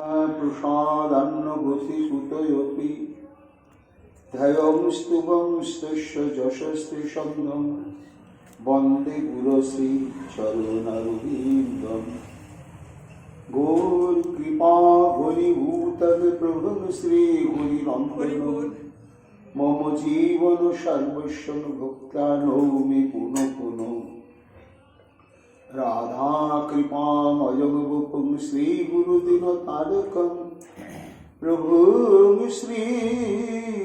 प्रसादन्नभूतिसुतयोऽपि ध्ययं स्तुवंस्तस्य यशस्त्रिशन्नं वन्दे गुरुश्रीचरणरविन्दम् गौरकृपा भूरिभूतप्रभुं श्रीहरिरन्तरं मम जीवन सर्वस्वं भुक्त्वा नौमि पुनः पुनः राधा कृपामयं वपुं श्रीगुरुदिनतारकं प्रभुं श्रीगौरगोपालं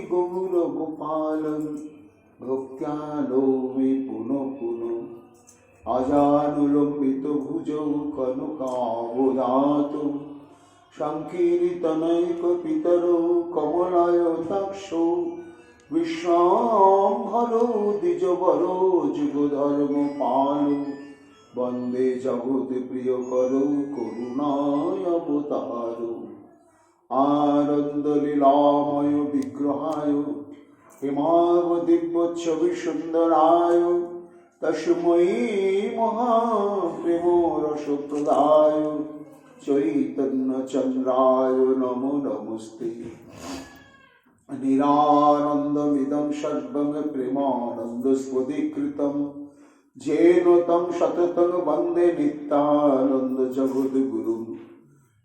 भक्त्या नौमि पुनः पुनः अजानुलम्बितभुजौ कनकावदातौ सङ्कीर्तनैकपितरौ कमलायताक्षौ विश्वाम्भरो द्विजवरो जुगधर्मपालौ वन्दे जगत्प्रियकरौ करुणावतारौ आनन्दलीलामय विग्रहाय हेमावदिव्यच्छविसुन्दराय तस्मै महाप्रेमरसप्रदाय चैतन्यचन्द्राय नमो नमस्ते निरानन्दमिदं सर्वं प्रेमानन्दस्वदीकृतं येन तं सततं वन्दे नित्यानन्दजगद्गुरुं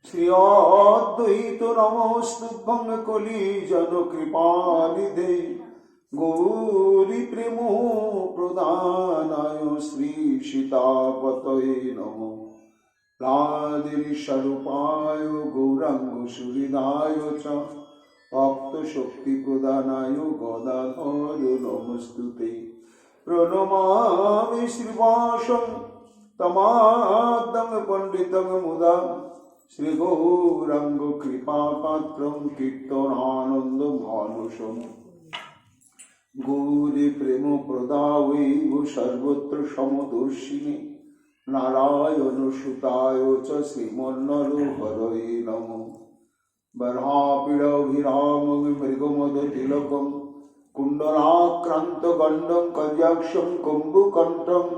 श्री अद्वैत नमोस्तुभ्यं कलिजनकृपानिधे गौरी प्रेमो प्रदानाय श्री सीतापतये नमो राधिस्वरूपाय गौरांग सुहृदाय च भक्तशक्तिप्रदानाय गदाधर नमस्तुते प्रणमामि श्रीवासं तमाद्यं पंडितं मुदा श्रीगौरांग कृपापात्रं कीर्तनानन्दमानसम् गौरी प्रेम प्रदावै सर्वत्र समदर्शिने नारायण सुताय च श्रीमन्नरहरये नमो बर्हापीडभिरामं मृगमदतिलकं कुण्डलाक्रान्तगण्डं कल्याक्षं कम्बुकण्ठं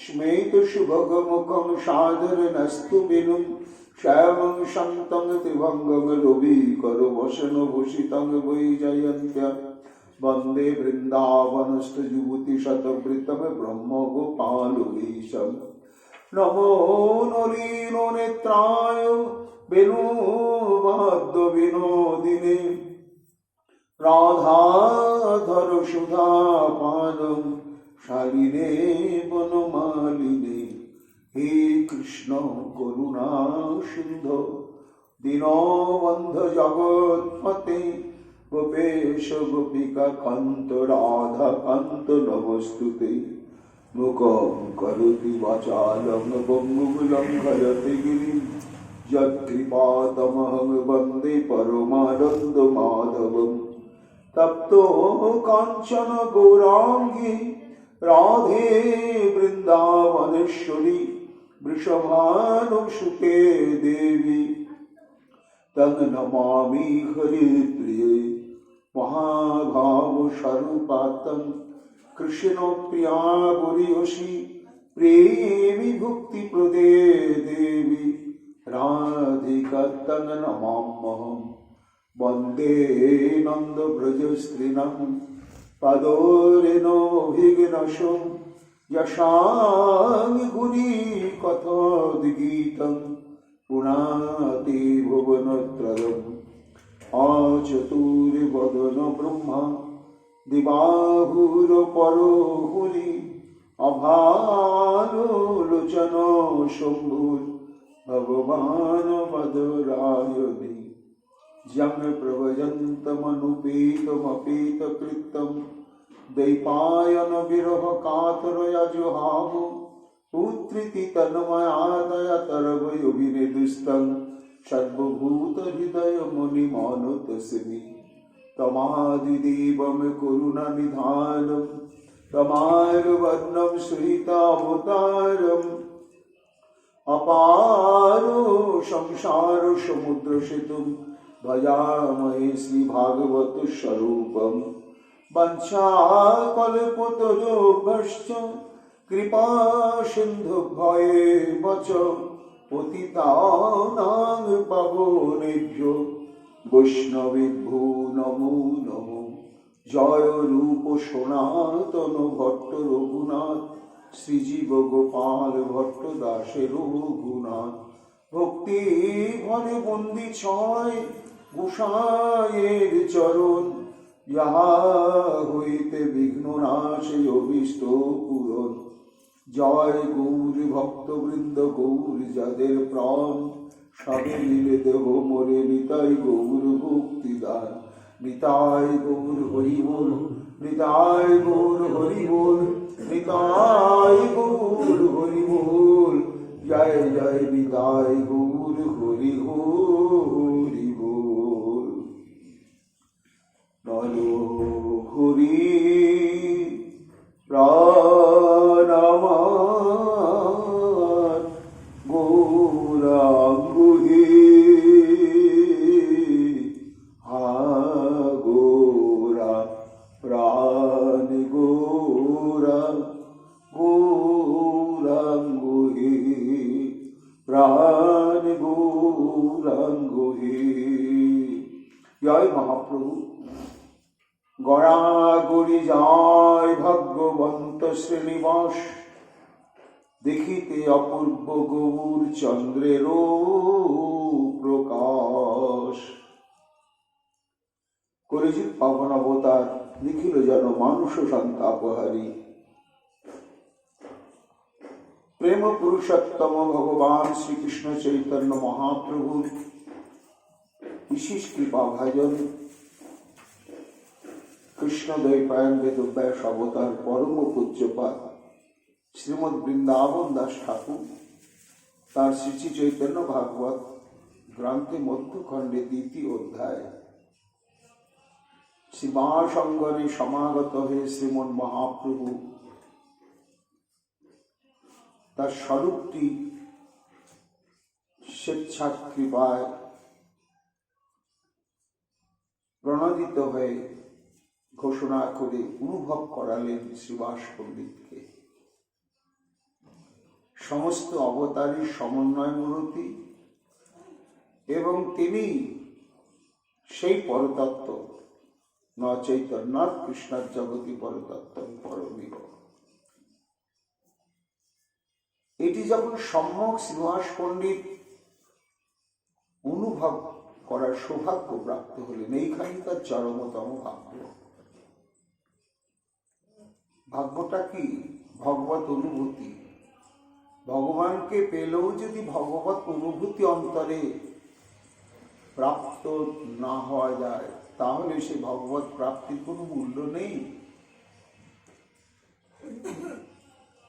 स्मेतसुभगमुखं सादरनस्तुबिनुं श्यामं शान्तं त्रिभङ्गं रविकरवसनभूषितं वैजयन्त्या वन्दे वृन्दावनस्थयुवतिशतवृतं ब्रह्मगोपालमीशम् नमो नलिनो नेत्राय वेणुवाद्यविनोदिने राधाधर सुधापादं शालिने वनमालिने हे कृष्ण करुणा सिन्धो दीनबन्धु जगत्पते गोपेश गोपिका कांत राधा कांत नमस्तुते मुखं करोति वाचालं बंगुलंघयति गिरिं यत्कृपातमहं वन्दे परमानन्दमाधवं तप्तो काञ्चन गौराङ्गी राधे वृन्दावनेश्वरी वृषभानुसुते देवी तं नमामि हरिप्रिये महाभावस्वरूपातं कृष्णप्रिया गुरियसी प्रेमी भुक्तिप्रदे देवी राधिका तं नमाम्यहं वन्दे नन्दव्रजस्त्रीणां पदोरेणोभिघ्नशं यशामि गुरी कथोद्गीतं पुनाति भुवनत्रयम् आचतुर्वदन ब्रह्मा दिवाहुरपरो हुरि अभालोचन शम्भुर् भगवान् मधुरायणि यं प्रव्रजन्तमनुपेतमपेतकृतं दैपायन विरह कातरया जुहावो पुत्रीति तन्मयादया तरवयोभिनेदुस्तं सर्वभूतहृदय मुनिमानतस्मि तमादिदेवं करुणानिधानं तमार्वर्णं श्रितावतारम् अपारो संसार समुद्र सेतुं भजामहे श्रीभागवत स्वरूपं वंशाकल्पतरुभ्यश्च कृपा सिन्धुभ्येव च পতিতানাং পাবনেভ্যো বৈষ্ণবেভ্যো নমো নমো। জয় রূপ সনাতন ভট্ট রঘুনাথ, শ্রীজীব গোপাল ভট্ট দাসের রঘুনাথ। ভক্তি ভরে বন্দি ছয় গোসাঁয়ের চরণ, যাহা হইতে বিঘ্ন নাশে অভীষ্ট পূরণ। জয় গৌর ভক্তবৃন্দ গৌর যাদের প্রাণ, সবে মিলে দেহ মোরে নিতাই গৌর ভক্তিদান। নিতাই গৌর হরি বল, নিতাই গৌর হরি বল, নিতাই গৌর হরি বল। জয় জয় নিতাই গৌর হরি হরি বল। নর হরি প্রাণ আমার গৌরাঙ্গ হে, হা গৌরা প্রাণ গৌরা গৌরাঙ্গ হে, প্রাণ গৌরাঙ্গ হে। জয় মহাপ্রভু। গড়াগড়ি যায় ভাগ্যবন্ত শ্রীনিবাস, দেখিতে অপূর্ব গৌর চন্দ্রের প্রকাশ। কলিযুগ পাবন অবতার লিখিল যেন মানুষ সন্তাপহারী। প্রেম পুরুষোত্তম ভগবান শ্রীকৃষ্ণ চৈতন্য মহাপ্রভুর বিশেষ কৃপা ভাজন কৃষ্ণ দ্বৈপায়ন বেদব্যাস অবতার পরম পূজ্যপাদ শ্রীমৎ বৃন্দাবন দাস ঠাকুর তার শ্রী চৈতন্য ভাগবত গ্রন্থে মধ্যখণ্ডে দ্বিতীয় অধ্যায় সীমাসঙ্গনে সমাগত হয়ে শ্রীমন মহাপ্রভু তার স্বরূপটি স্বেচ্ছা কৃপায় প্রণোদিত হয়ে ঘোষণা করে অনুভব করালেন শ্রীবাস পণ্ডিতকে। সমস্ত অবতারী সমন্বয় মূর্তি এবং তিনি সেই পরতত্ত্ব ন চৈতন্যাৎ কৃষ্ণার জগতি পরতত্ত্ব পরমিহ। এটি যখন সম্যক শ্রীবাস পণ্ডিত অনুভব করার সৌভাগ্য প্রাপ্ত হলেন, এইখানেই তার চরমতম ভাগ্য। ভাগ্যটা কি? ভগবত অনুভূতি। ভগবানকে পেলেও যদি ভগবত অনুভূতি অন্তরে প্রাপ্ত না হওয়া যায়, তাহলে সে ভগবত প্রাপ্তির কোনো মূল্য নেই।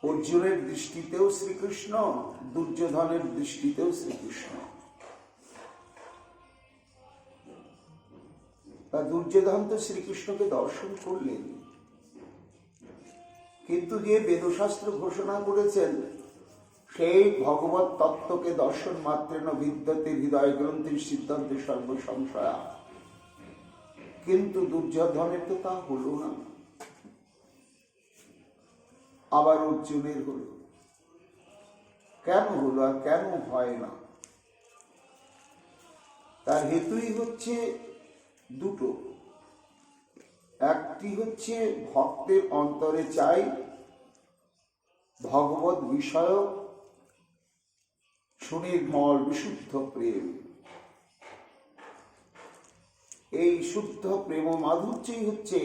অর্জুনের দৃষ্টিতেও শ্রীকৃষ্ণ, দুর্যোধনের দৃষ্টিতেও শ্রীকৃষ্ণ। তা দুর্যোধন তো শ্রীকৃষ্ণকে দর্শন করলেন, কিন্তু যে বেদশাস্ত্র ঘোষণা করেছেন সেই ভগবত তত্ত্বকে দর্শন মাত্রেণ বিদ্যতে হৃদয় গ্রন্থির সিদ্ধান্তে সর্বসংশয়া, কিন্তু দুর্যোধনের তো তা হলো না। আবার অর্জুনের হলো। কেন হলো আর কেন হয় না? তার হেতুই হচ্ছে দুটো। একটি হচ্ছে ভক্তের অন্তরে চাই ভগবত বিষয় সুনির্মল বিশুদ্ধ প্রেম। এই শুদ্ধ প্রেম মাধুর্যই হচ্ছে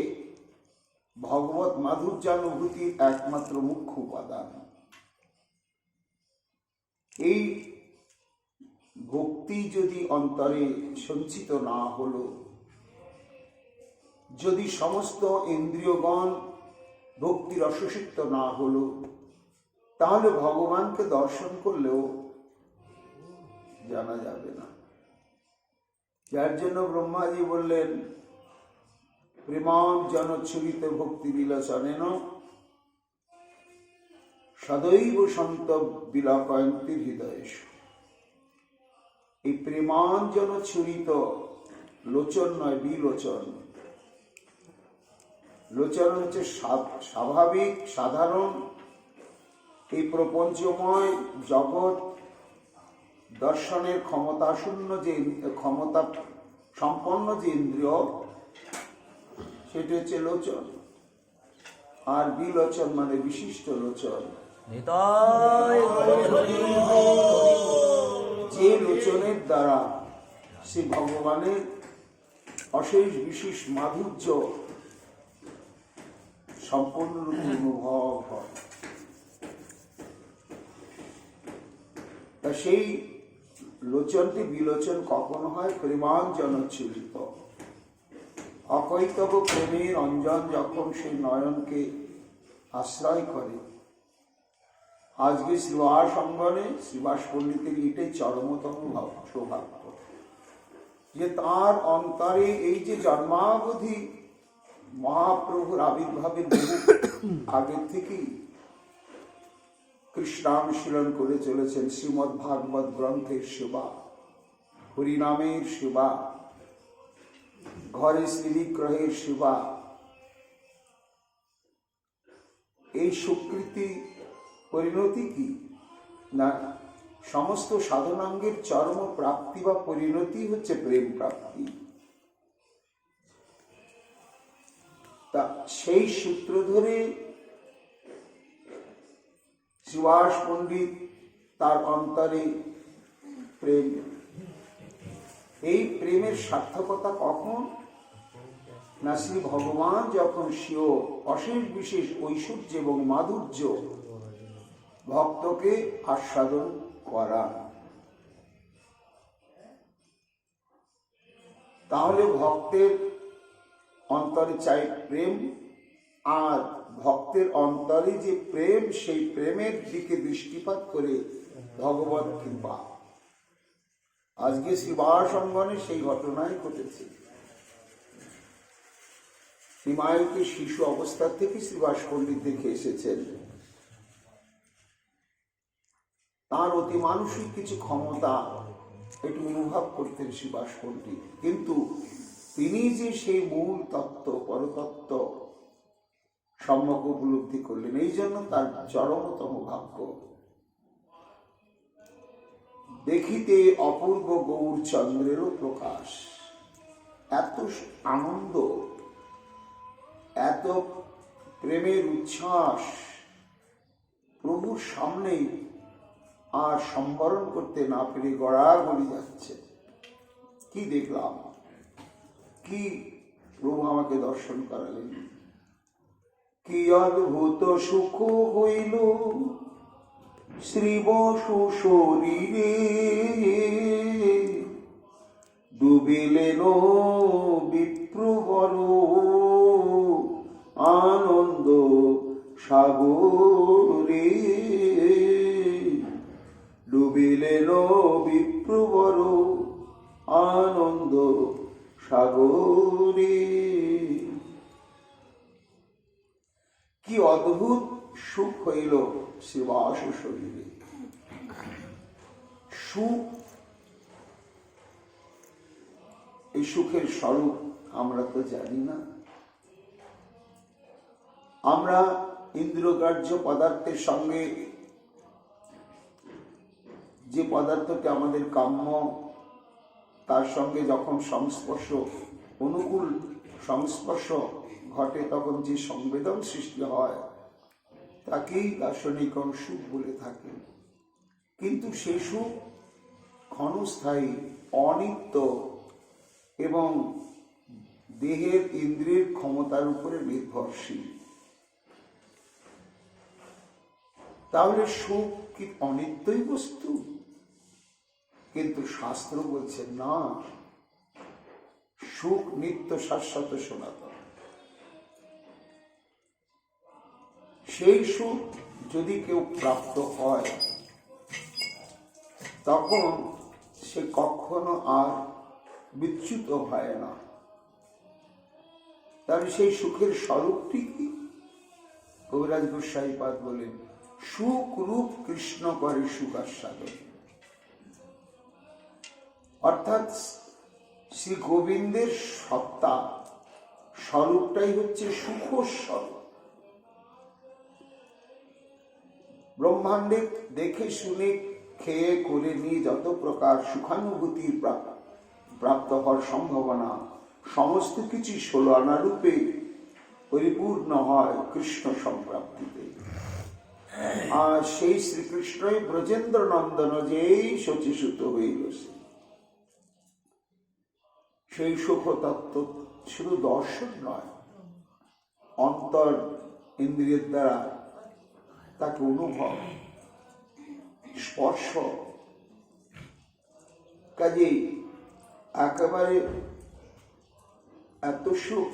ভগবত মাধুর্যানুভূতির একমাত্র মুখ্য উপাদান। এই ভক্তি যদি অন্তরে সঞ্চিত না হলো, যদি সমস্ত ইন্দ্রিয়গণ ভক্তির রসসিক্ত না হলো, তাহলে ভগবানকে দর্শন করলেও জানা যাবে না। যার জন্য ব্রহ্মাজি বললেন প্রেমাম জনচ্ছুরিত ভক্তি বিলসনেন সদৈব সন্ত বিলাপয়ন্তি হৃদয়েশ। এই প্রেমাঞ্জন ছুরিত লোচন নয়, বিলোচন। লোচন হচ্ছে স্বাভাবিক সাধারণ এই প্রপঞ্চময় জগৎ দর্শনের ক্ষমতা শূন্য যে ক্ষমতা সম্পন্ন যে ইন্দ্রিয়, সেটি হচ্ছে লোচন। আর বিলোচন মানে বিশিষ্ট লোচন। যে লোচনের দ্বারা সে ভগবানের অশেষ বিশেষ মাধুর্য সম্পূর্ণরূপে অনুভব হয়। তা সেই লোচনটি বিলোচন কখন হয়? প্রেমাঞ্জনচ্ছুরিত অকৈতব প্রেমের অঞ্জন যখন সেই নয়নকে আশ্রয় করে। আজকে শ্রীবাস অঙ্গনে শ্রীবাস পণ্ডিতের এটাই চরমতম সৌভাগ্য যে তার অন্তরে এই যে জন্মাবধি মহাপ্রভুর আবির্ভাবের বহু আগের থেকেই কৃষ্ণানুশীলন করে চলেছেন। শ্রীমদ্ ভাগবত গ্রন্থের সেবা, হরিনামের সেবা, ঘরে শ্রীবিগ্রহের সেবা, এই সুকৃতি পরিণতি কি না? সমস্ত সাধনাঙ্গের চরম প্রাপ্তি বা পরিণতি হচ্ছে প্রেম প্রাপ্তি। তা সেই সূত্র ধরে শ্রীবাস পণ্ডিত তার অন্তরে প্রেম। এই প্রেমের সার্থকতা কখন না? শ্রী ভগবান যখন স্বীয় অশেষ বিশেষ ঐশ্বর্য এবং মাধুর্য ভক্তকে আস্বাদন করা, তাহলে ভক্তের অন্তরে চাই প্রেম। আর ভক্তের অন্তরে যে প্রেম, সেই প্রেমের দিকে দৃষ্টিপাত করে ভগবত কৃপা। আজকে শ্রীবাস অঙ্গনে সেই ঘটনাই ঘটেছে। শ্রীমায়ুকে শিশু অবস্থা থেকে শ্রীবাস পণ্ডিত দেখে এসেছেন। তার অতি মানসিক কিছু ক্ষমতা একটু অনুভব করতেন শ্রীবাস পণ্ডিত, কিন্তু তিনি যে সেই মূল তত্ত্ব পরতত্ত্ব সম্যক উপলব্ধি করলেন, এই জন্য তার চরমতম ভাগ্য। দেখিতে অপূর্ব গৌর চন্দ্রেরও প্রকাশ। এত আনন্দ, এত প্রেমের উচ্ছ্বাস প্রভুর সামনেই আর সম্বরণ করতে না পেরে গড়াগড়ি যাচ্ছে। কি দেখলাম, কি প্রভু আমাকে দর্শন করালেন, কি অদ্ভুত সুখ হইল শ্রীবসু শরীরে, ডুবিলেন বিপ্রবর আনন্দ সাগরে, ডুবিলেন বিপ্রবর আনন্দ সাগরে। কি অদ্ভুত সুখ হইল শ্রীবাস শরীরে। সুখ, এই সুখের স্বরূপ আমরা তো জানি না। আমরা ইন্দ্রগ্রাহ্য পদার্থের সঙ্গে যে পদার্থটি আমাদের কাম্য, তার সঙ্গে যখন সংস্পর্শ, অনুকূল সংস্পর্শ ঘটে, তখন যে সংবেদন সৃষ্টি হয় তাকেই দার্শনিকগণ সুখ বলে থাকে। কিন্তু সেই সুখ ক্ষণস্থায়ী, অনিত্য এবং দেহের ইন্দ্রিয়ের ক্ষমতার উপরে নির্ভরশীল। তাহলে সুখ কি অনিত্যই বস্তু? কিন্তু শাস্ত্র বলছে না, সুখ নিত্য শাশ্বত সনাতন। সেই সুখ যদি কেউ প্রাপ্ত হয়, তখন সে কখনো আর বিচ্যুত হয় না। তাহলে সেই সুখের স্বরূপটি কি? কবিরাজ গোস্বাইপাদ বলেন, সুখ রূপ কৃষ্ণ করে সুখ আস্বাদন। অর্থাৎ শ্রী গোবিন্দের সত্তা স্বরূপটাই হচ্ছে সুখ স্বরূপ। ব্রহ্মাণ্ডে দেখে শুনে খেয়ে করে নিয়ে যত প্রকার সুখানুভূতির প্রাপ্ত হওয়ার সম্ভাবনা সমস্ত কিছু 16 আনা রূপে পরিপূর্ণ হয় কৃষ্ণ সম্প্রাপ্তিতে। আর সেই শ্রীকৃষ্ণই ব্রজেন্দ্র নন্দন যেই শচীসূত হইল, সেই সুখ তত্ত্ব শুধু দর্শন নয়, অন্তর ইন্দ্রিয়ের দ্বারা তাকে অনুভব, স্পর্শ, কাজেই একেবারে এত সুখ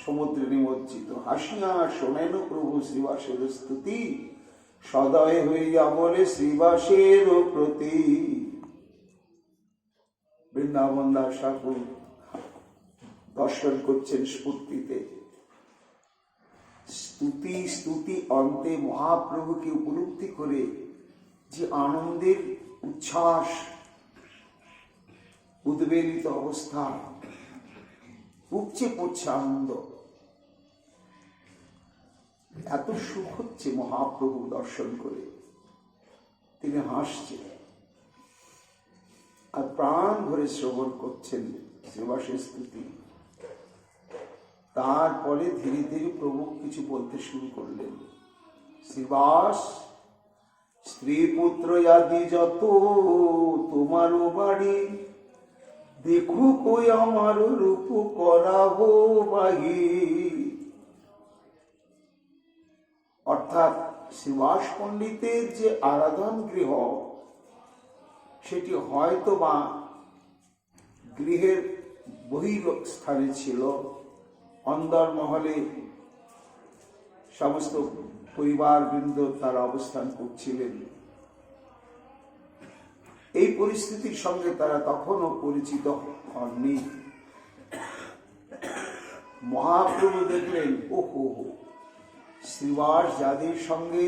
সমুদ্রে নিমজ্জিত। হাসিয়া শোনেন প্রভু শ্রীবাসের স্তুতি, সদয় হইয়া বলে শ্রীবাসের প্রতি। বৃন্দাবন দাস ঠাকুর দর্শন করছেন স্ফূর্তিতে, স্তুতি স্তুতি অন্তে মহাপ্রভুকে উপলব্ধি করে যে আনন্দের উচ্ছ্বাস, উদ্বেলিত অবস্থা, উপচে পড়ছে আনন্দ, এত সুখ হচ্ছে মহাপ্রভু দর্শন করে। তিনি হাসছেন আর প্রাণ ভরে শ্রবণ করছেন শ্রীবাসের স্তুতি। তারপরে ধীরে ধীরে প্রভু কিছু বলতে শুরু করলেন। শ্রীবাস, স্ত্রী পুত্র আদি যত তোমারও বাড়ি, দেখু কই আমার রূপ করাবো বাহি। অর্থাৎ শ্রীবাস পণ্ডিতের যে আরাধন গৃহ, সেটি হয়তো বা গৃহের বহির্স্থানে ছিল, অন্দর মহলে সমস্ত পরিবার বৃন্দ তারা অবস্থান করছিলেন। এই পরিস্থিতির সঙ্গে তারা তখনও পরিচিত হননি। মহাপ্রভু দেখলেন, ওহো, শ্রীবাস যাদের সঙ্গে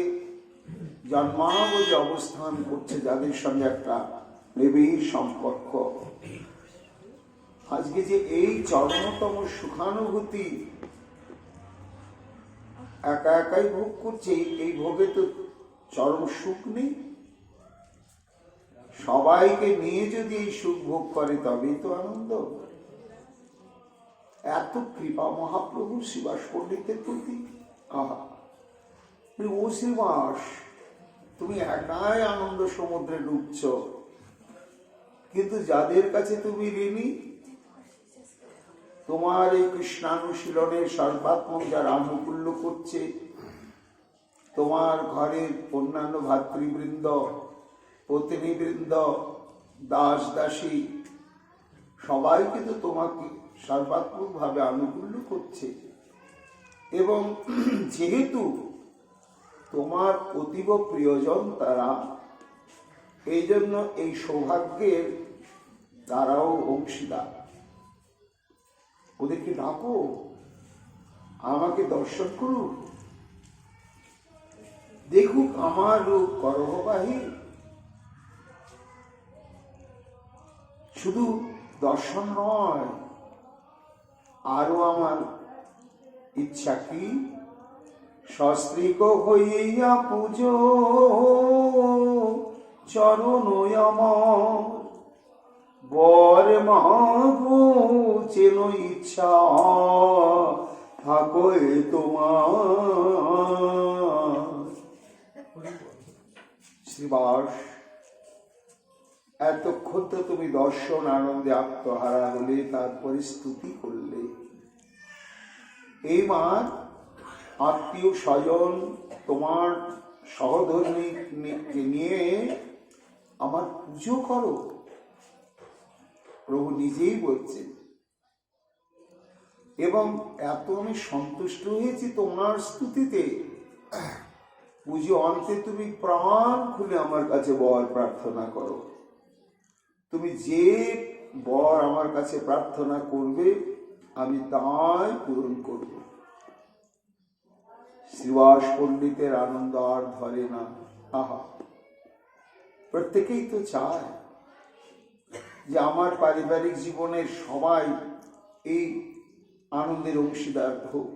জন্মাবধি অবস্থান করছে, যাদের সঙ্গে একটা নিবিড় সম্পর্ক, আজকে যে এই চরমতম সুখানুভূতি একা একাই ভোগ করছে, এই ভোগে তো চরম সুখ নেই। সবাইকে নিয়ে যদি এই সুখ ভোগ করে তবেই তো আনন্দ। এত কৃপা মহাপ্রভু শ্রীবাস পণ্ডিতের প্রতি। আহা, ও শ্রীবাস, তুমি একাই আনন্দ সমুদ্রে ডুবছ, কিন্তু যাদের কাছে তুমি ঋণী, তোমার এই কৃষ্ণানুশীলনের সর্বাত্মক যারা আনুকূল্য করছে, তোমার ঘরের অন্যান্য ভাতৃবৃন্দ, পত্নীবৃন্দ, দাস দাসী, সবাই কিন্তু তোমাকে সর্বাত্মক ভাবে আনুকূল্য করছে, এবং যেহেতু তোমার অতীব প্রিয়জন তারা, এই জন্য এই সৌভাগ্যের তারাও অংশীদার। ওদেরকে ডাকো, আমাকে দর্শন করুক, দেখুক আমার রূপ করহবাহী। শুধু দর্শন নয়, আরো আমার ইচ্ছা কি, সস্ত্রীক হইয়া পুজো চরণ আমার, বর মাগো চেন ইচ্ছা থাকো তোমার। শ্রীবাস, এতক্ষণ তো তুমি দর্শন আনন্দে আত্মহারা হলে, তারপরে স্তুতি করলে। এইবার আত্মীয় স্বজন, তোমার সহধর্মীকে নিয়ে আমার পুজো করো। প্রভু নিজেই বলছেন, এবং এত আমি সন্তুষ্ট হয়েছি তোমার স্তুতিতে, পুজো অন্তে তুমি প্রাণ খুলে আমার কাছে বর প্রার্থনা করো। তুমি যে বর আমার কাছে প্রার্থনা করবে, আমি তাই পূরণ করব। শ্রীবাস পণ্ডিতের আনন্দ আর ধরে না। আহা, প্রত্যেকেই তো চায় যে আমার পারিবারিক জীবনের সবাই এই আনন্দের অংশীদার হোক।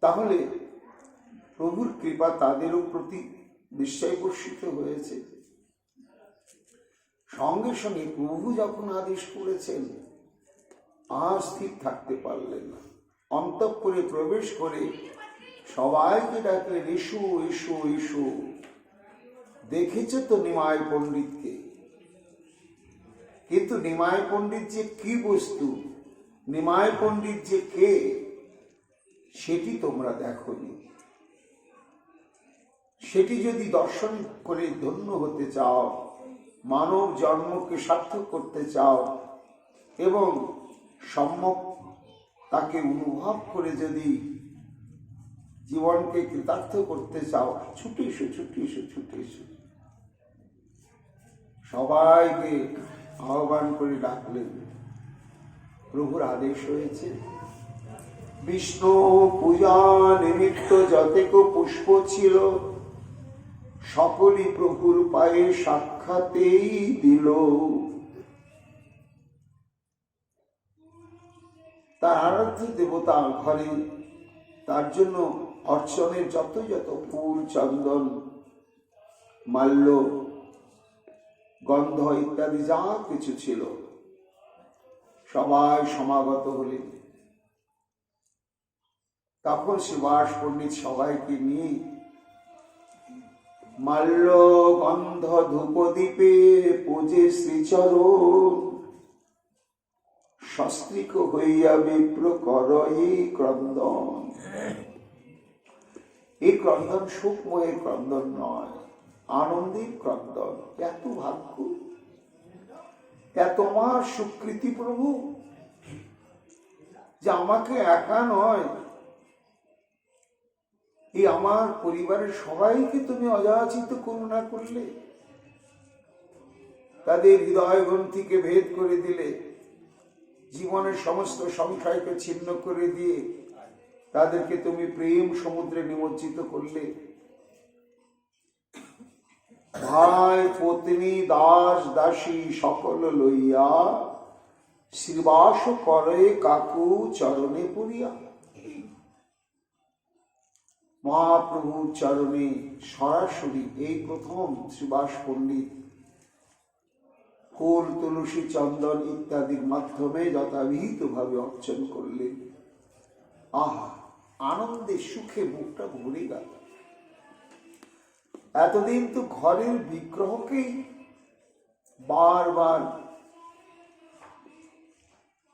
তাহলে প্রভুর কৃপা তাদেরও প্রতি বিস্ময় বর্ষিত হয়েছে। সঙ্গে সঙ্গে প্রভু যখন আদেশ করেছেন, আর স্থির থাকতে পারলেন না। অন্তঃপুরে প্রবেশ করে সবাইকে ডাকলেন, এসো এসো এসো। দেখেছে তো নিমাই পণ্ডিতকে, কিন্তু নিমাই পণ্ডিত যে কি বস্তু, নিমাই পণ্ডিত যে কে, সেটি তোমরা দেখোনি। সেটি যদি দর্শন করে ধন্য হতে চাও, মানব জন্মকে সার্থক করতে চাও এবং সম্যক তাকে অনুভব করে যদি জীবনকে কৃতার্থ করতে চাও, ছুটে এসো, ছুটে এসো, ছুটে এসো। সবাইকে আহ্বান করে ডাকলেন। প্রভুর আদেশ হয়েছে, বিষ্ণু পূজা নিমিত্ত যতেক পুষ্প ছিল, সকলই প্রভুর পায়ে সাক্ষাতেই দিল। তার আরাধ্য দেবতা ঘরে তার জন্য অর্চনের যত যত ফুল, চন্দন, মাল্য, গন্ধ ইত্যাদি যা কিছু ছিল, সবাই সমাগত হলেন। তখন শ্রীবাস পণ্ডিত সবাইকে নিয়ে মাল্য, গন্ধ, ধূপদীপে পূজে শ্রীচরণ, সস্ত্রিক হইয়া বিপ্র কর এই ক্রন্দন। এই ক্রন্দন সুখময়ের ক্রন্দন নয়, আনন্দের ক্রন্দন। এত ভাগ্য, এত আমার স্বীকৃতি প্রভু, যে আমাকে একা নয়, এই আমার পরিবারের সবাইকে তুমি অযাচিত করুণা করলে, তাদের হৃদয় গ্রন্থিকে ভেদ করে দিলে, জীবনের সমস্ত সংশয়কে ছিন্ন করে দিয়ে তাদেরকে তুমি প্রেম সমুদ্রে নিমজ্জিত করলে। ভাই, পত্নী, দাস, দাসী সকল লইয়া শ্রীবাস করে কাকু চরণে পড়িয়া। মহাপ্রভুর চরণে সরাসরি এই প্রথম শ্রীবাস পণ্ডিত ফুল, তুলসী, চন্দন ইত্যাদির মাধ্যমে যথাবিহিত ভাবে অর্চন করলেন। আহা, আনন্দে সুখে মুখটা ভরে গেল। এতদিন তো ঘরের বিগ্রহকেই বারবার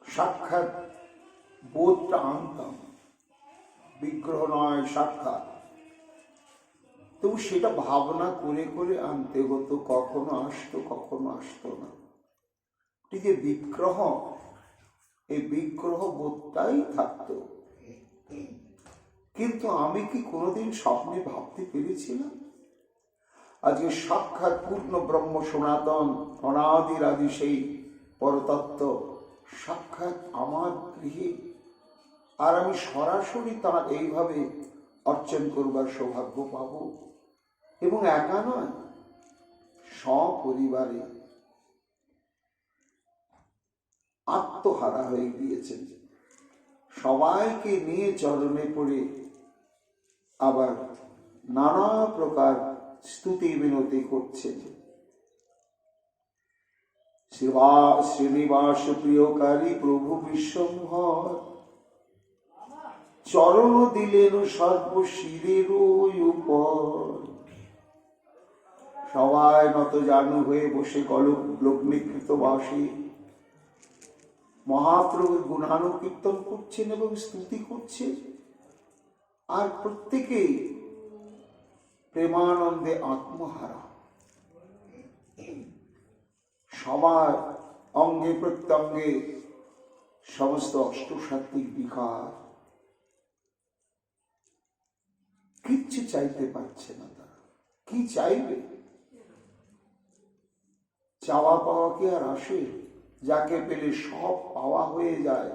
সাক্ষাৎ বোধটা আনতাম, বিগ্রহ নয় সাক্ষাৎ, তবু সেটা ভাবনা করে করে আনতে হতো, কখনো আসতো কখনো আসতো না। এই যে বিগ্রহ, এই বিগ্রহ বোধটাই থাকতো। কিন্তু আমি কি কোনোদিন স্বপ্নে ভাবতে পেরেছিলাম আজকে সাক্ষাৎ পূর্ণ ব্রহ্ম সনাতন অনাদির আদি সেই পরতত্ত্ব সাক্ষাৎ আমার গৃহে, আর আমি সরাসরি তার এইভাবে অর্চন করবার সৌভাগ্য পাব। এবং একা নয়, সপরিবারে আত্মহারা হয়ে গিয়েছেন, সবাইকে নিয়ে চরণে পড়ে আবার নানা প্রকার স্তুতি বিনতি করছেন। শ্রীনিবাস প্রিয়কারী প্রভু বিশ্বম্ভর, চরণ দিলেন সর্বশিরের উপর। সবাই নত জানু হয়ে বসে গলক লগ্নিকৃত বাসে মহাপ্রভুর গুণানুকীর্তন করছেন এবং স্তুতি করছেন। আর প্রত্যেকেই প্রেমানন্দে আত্মহারা, সবার অঙ্গে প্রত্যঙ্গে সমস্ত অষ্টসাত্ত্বিক বিকার, কিচ্ছু চাইতে পারছে না তারা। কি চাইবে? চাওয়া পাওয়া কি আর আসে? যাকে পেলে সব পাওয়া হয়ে যায়,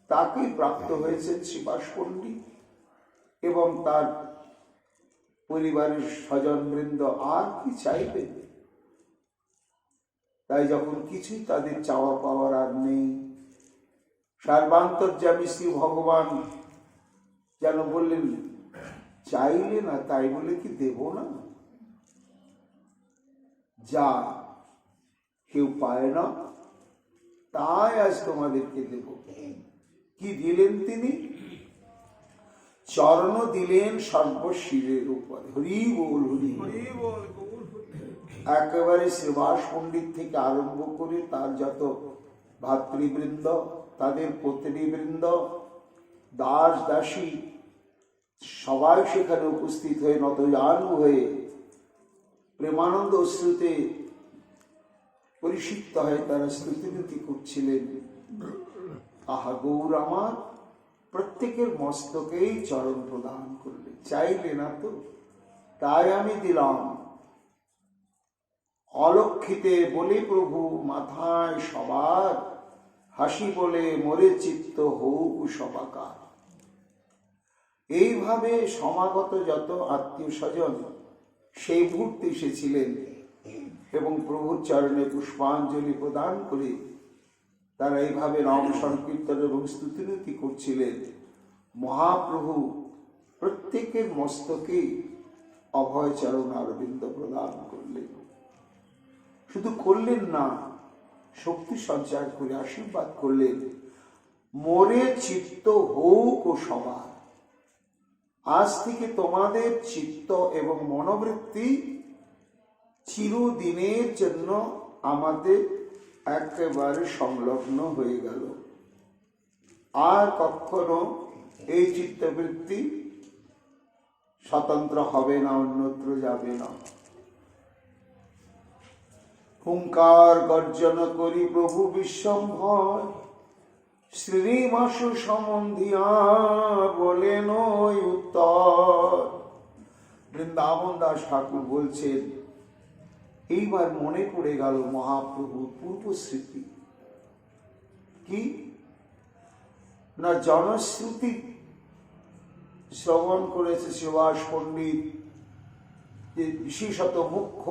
তাকেই প্রাপ্ত হয়েছেন শ্রীবাস পণ্ডিত এবং তার পরিবারের স্বজন বৃন্দ। আর কি চাইবে? তাই যখন কিছুই তাদের চাওয়া পাওয়ার আর নেই, সর্বান্তর্যামী শ্রী ভগবান যেন বললেন, চাইলে না তাই বলে কি দেব না? যা কেউ পায় না, তাই আজ তোমাদেরকে দেব। কি দিলেন তিনি? চরণ দিলেন সর্বশিরের উপরে। হরি বল, হরি বল। একেবারে শ্রীবাস পণ্ডিত থেকে আরম্ভ করে তার যত ভাতৃবৃন্দ, তাদের পত্নীবৃন্দ, দাস দাসী, সবাই সেখানে উপস্থিত হয়ে নতজানু হয়ে প্রেমানন্দ অশ্রুতে পরিষিক্ত হয়ে তারা স্তুতিবৃত্তি করছিলেন। আহা গৌর আমার, প্রত্যেকের মস্তকেই চরণ প্রদান করলে, চাইলে না তো, তাই আমি দিলাম। অলক্ষিতে বলে প্রভু মাথায় সবার, হাসি বলে মোরে চিত্ত হউক সবাকার। এইভাবে সমাগত যত আত্মীয় স্বজন সেই মুহূর্তে এসেছিলেন এবং প্রভুর চরণে পুষ্পাঞ্জলি প্রদান করে তারা এইভাবে নাম সংকীর্তন এবং স্তুতিরতি করছিলেন। মহাপ্রভু প্রত্যেকের মস্তকে অভয় চরণ অরবিন্দ প্রদান করলেন। শুধু করলেন না, শক্তি সঞ্চার করে আশীর্বাদ করলেন, মোরে চিত্ত হউক ও সবার। আজ থেকে তোমাদের চিত্ত এবং মনোবৃত্তি চিরদিনের জন্য আমাদের একেবারে সংলগ্ন হয়ে গেল। আর কখনো এই চিত্তবৃত্তি স্বতন্ত্র হবে না, অন্যত্র যাবে না। হুঙ্কার গর্জন করি প্রভু বিশ্বম্ভর, শ্রীনিবাস সম্বন্ধিয়া বলেন ওই উত্তর। বৃন্দাবন দাস ঠাকুর বলছেন, এইবার মনে পড়ে গেল মহাপ্রভুর পূর্ব স্মৃতি। কি না, জনশ্রুতি শ্রবণ করেছে শ্রীবাস পণ্ডিত যে বিশেষত মুখ্য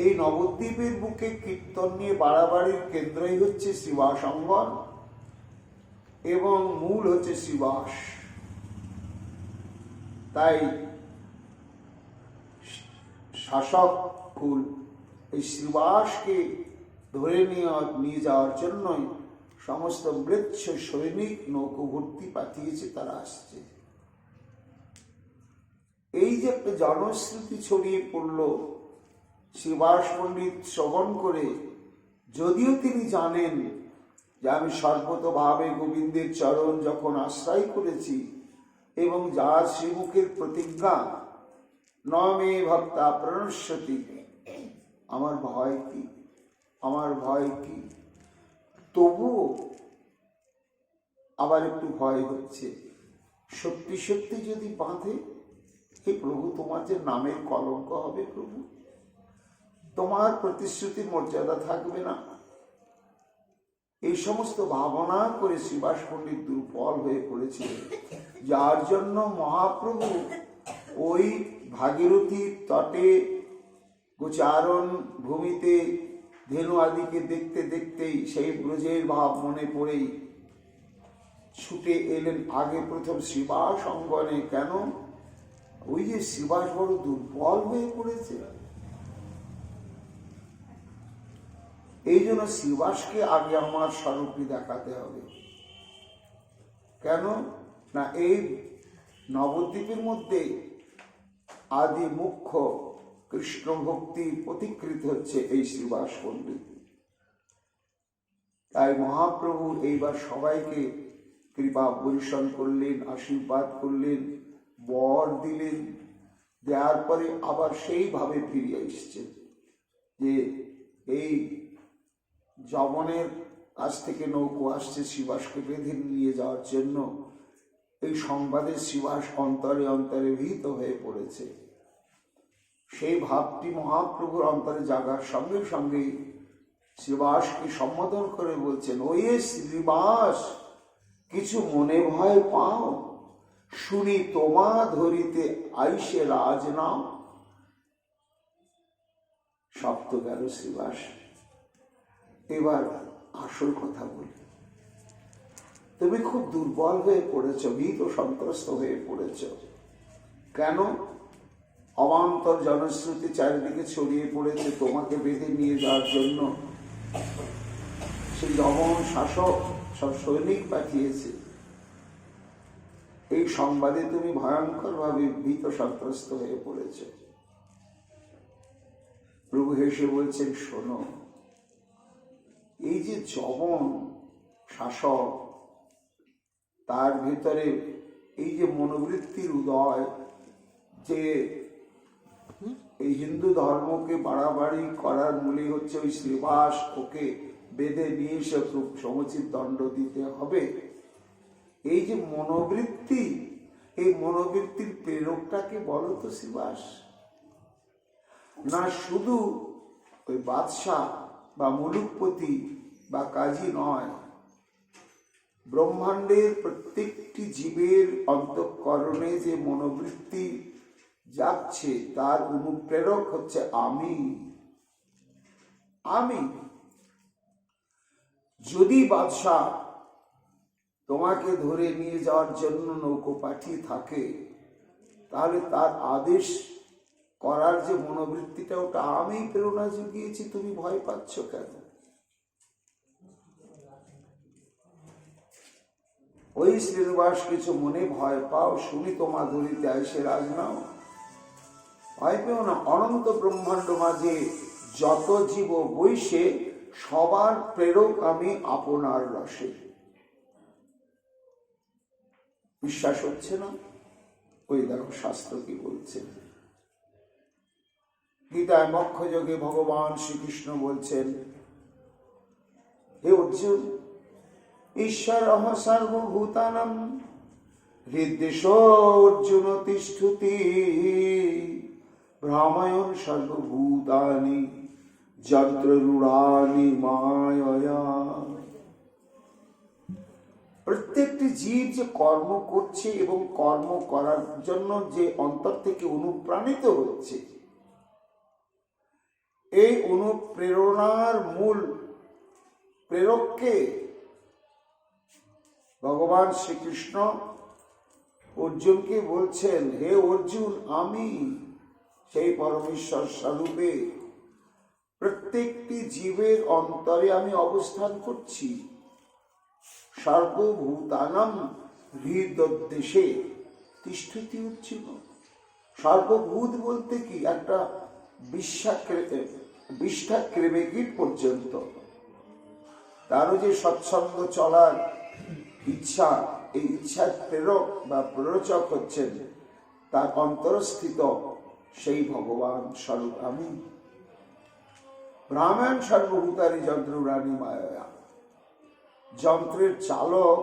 এই নবদ্বীপের বুকে কীর্তন নিয়ে বাড়াবাড়ির কেন্দ্রই হচ্ছে শ্রীবাস অঙ্গন এবং মূল হচ্ছে শ্রীবাস। তাই শাসক কুল এই শ্রীবাসকে ধরে নিয়ে যাওয়ার জন্যই সমস্ত মৃচ্ছ সৈনিক নৌকো ভর্তি পাঠিয়েছে, তারা আসছে। এই যে একটা জনশ্রুতি ছড়িয়ে পড়ল শ্রীবাস পণ্ডিত শ্রবণ করে, যদিও তিনি জানেন যে আমি সর্বতভাবে গোবিন্দের চরণ যখন আশ্রয় করেছি এবং যার শ্রীমুখের প্রতিজ্ঞা ন মে ভক্তা প্রণশ্যতি, আমার ভয় কি, আমার ভয় কি, তবুও আবার একটু ভয় হচ্ছে। সত্যি সত্যি যদি বাঁধে, হে প্রভু, তোমার যে নামের কলঙ্ক হবে প্রভু, তোমার প্রতিশ্রুতির মর্যাদা থাকবে না। এই সমস্ত ভাবনা করে শ্রীবাস পণ্ডিত দুর্বল হয়ে পড়েছিলেন, যার জন্য মহাপ্রভু ওই ভাগীরথীর তটে গোচারণ ভূমিতে ধেনু আদিকে দেখতে দেখতেই সেই ব্রজের ভাব মনে পড়েই ছুটে এলেন আগে প্রথম শ্রীবাস অঙ্গনে। কেন? ওই যে শ্রীবাস বড় দুর্বল হয়ে পড়েছে, এই জন্য শ্রীবাসকে আগে আমার স্বরূপী দেখাতে হবে। কেন না, এই নবদ্বীপের মধ্যে আদি মুখ্য কৃষ্ণ ভক্তি প্রতিকৃত হচ্ছে এই শ্রীবাস পণ্ডিত। তাই মহাপ্রভু এইবার সবাইকে কৃপা বর্ষণ করলেন, আশীর্বাদ করলেন, বর দিলেন। দেওয়ার পরে আবার সেইভাবে ফিরিয়ে এসছেন যে এই যমনের কাছ থেকে নৌকো আসছে শ্রীবাসকে বেঁধে নিয়ে যাওয়ার জন্য। এই সংবাদে শ্রীবাস অন্তরে অন্তরে ভীত হয়ে পড়েছে। সেই ভাবটি মহাপ্রভুর অন্তরে জাগার সঙ্গে সঙ্গে শ্রীবাসকে সম্বোধন করে বলছেন, ওই শ্রীবাস, কিছু মনে ভয় পাও, শুনি তোমা ধরিতে আইসে রাজ নাও। সব তো গেল শ্রীবাস, এবার আসল কথা বলি। তুমি খুব দুর্বল হয়ে পড়েছ, ভীত সন্ত্রস্ত হয়ে পড়েছ। কেন অবান্তর জনশ্রুতি চারিদিকে ছড়িয়ে পড়েছে তোমাকে বেঁধে নিয়ে যাওয়ার জন্য সেই দমন শাসক সব সৈনিক পাঠিয়েছে। এই সংবাদে তুমি ভয়ঙ্কর ভাবে ভীত সন্ত্রস্ত হয়ে পড়েছ। প্রভু হেসে বলছেন, শোনো, এই যে যবন শাসক, তার ভিতরে এই যে মনোবৃত্তির উদয়, যে এই হিন্দু ধর্মকে বাড়াবাড়ি করার মূলে হচ্ছে ওই শ্রীবাস, ওকে বেঁধে নিয়ে এসে খুব সমুচিত দণ্ড দিতে হবে, এই যে মনোবৃত্তি, এই মনোবৃত্তির প্রেরকটাকে বলো তো শ্রীবাস। না শুধু ওই বাদশাহ বা মুলুকপতি বা কাজী নয়, ব্রহ্মাণ্ডের প্রত্যেকটি জীবের অন্তঃকরণে যে মনোবৃত্তি যাচ্ছে তার অনুপ্রেরক হচ্ছে আমি। আমি যদি বাদশাহ তোমাকে ধরে নিয়ে যাওয়ার জন্য নৌকো পাঠিয়ে থাকে, তাহলে তার আদেশ করার যে মনোবৃত্তিটা, ওটা আমি প্রেরণা জুগিয়েছি। তুমি ভয় পাচ্ছ কেন? ওই শ্রীনিবাস কিছু মনে ভয় পাও, শুনি তোমার ধরিতে আইসে রাজ নাও। ভয় পেও না, অনন্ত ব্রহ্মাণ্ড মাঝে যত জীব বৈশে সবার প্রেরক আমি আপনার রসে। বিশ্বাস হচ্ছে না? ওই দেখো শাস্ত্র কি বলছে। গীতায় মক্ষযোগে ভগবান শ্রীকৃষ্ণ বলছেন, হে অর্জুন, ঈশ্বর সর্বভূতানাং হৃদ্দেশ অর্জুন তিষ্ঠতি ভ্রাময়ন সর্বভূতানি যন্ত্ররূঢ়ানি মায়য়া। প্রত্যেকটি জীব যে কর্ম করছে এবং কর্ম করার জন্য যে অন্তর থেকে অনুপ্রাণিত হচ্ছে, এই অনুপ্রেরণার মূল প্রেরককে ভগবান শ্রীকৃষ্ণ অর্জুনকে বলছেন, হে অর্জুন, আমি সেই পরমেশ্বর স্বরূপে প্রত্যেকটি জীবের অন্তরে আমি অবস্থান করছি। সর্বভূতানাং হৃদদেশে তিষ্ঠতি অর্জুন। সর্বভূত বলতে কি? একটা বিষ্ঠাক্রেমে কীট পর্যন্ত তারও যে সৎসঙ্গ চলার ইচ্ছা, এই ইচ্ছার প্রেরক বা প্ররোচক হচ্ছেন তার অন্তরস্থিত সেই ভগবান স্বরূপ আমি। ব্রাহ্মণ সর্বভূতানি যন্ত্ররূঢ়ানি মায়া। যন্ত্রের চালক,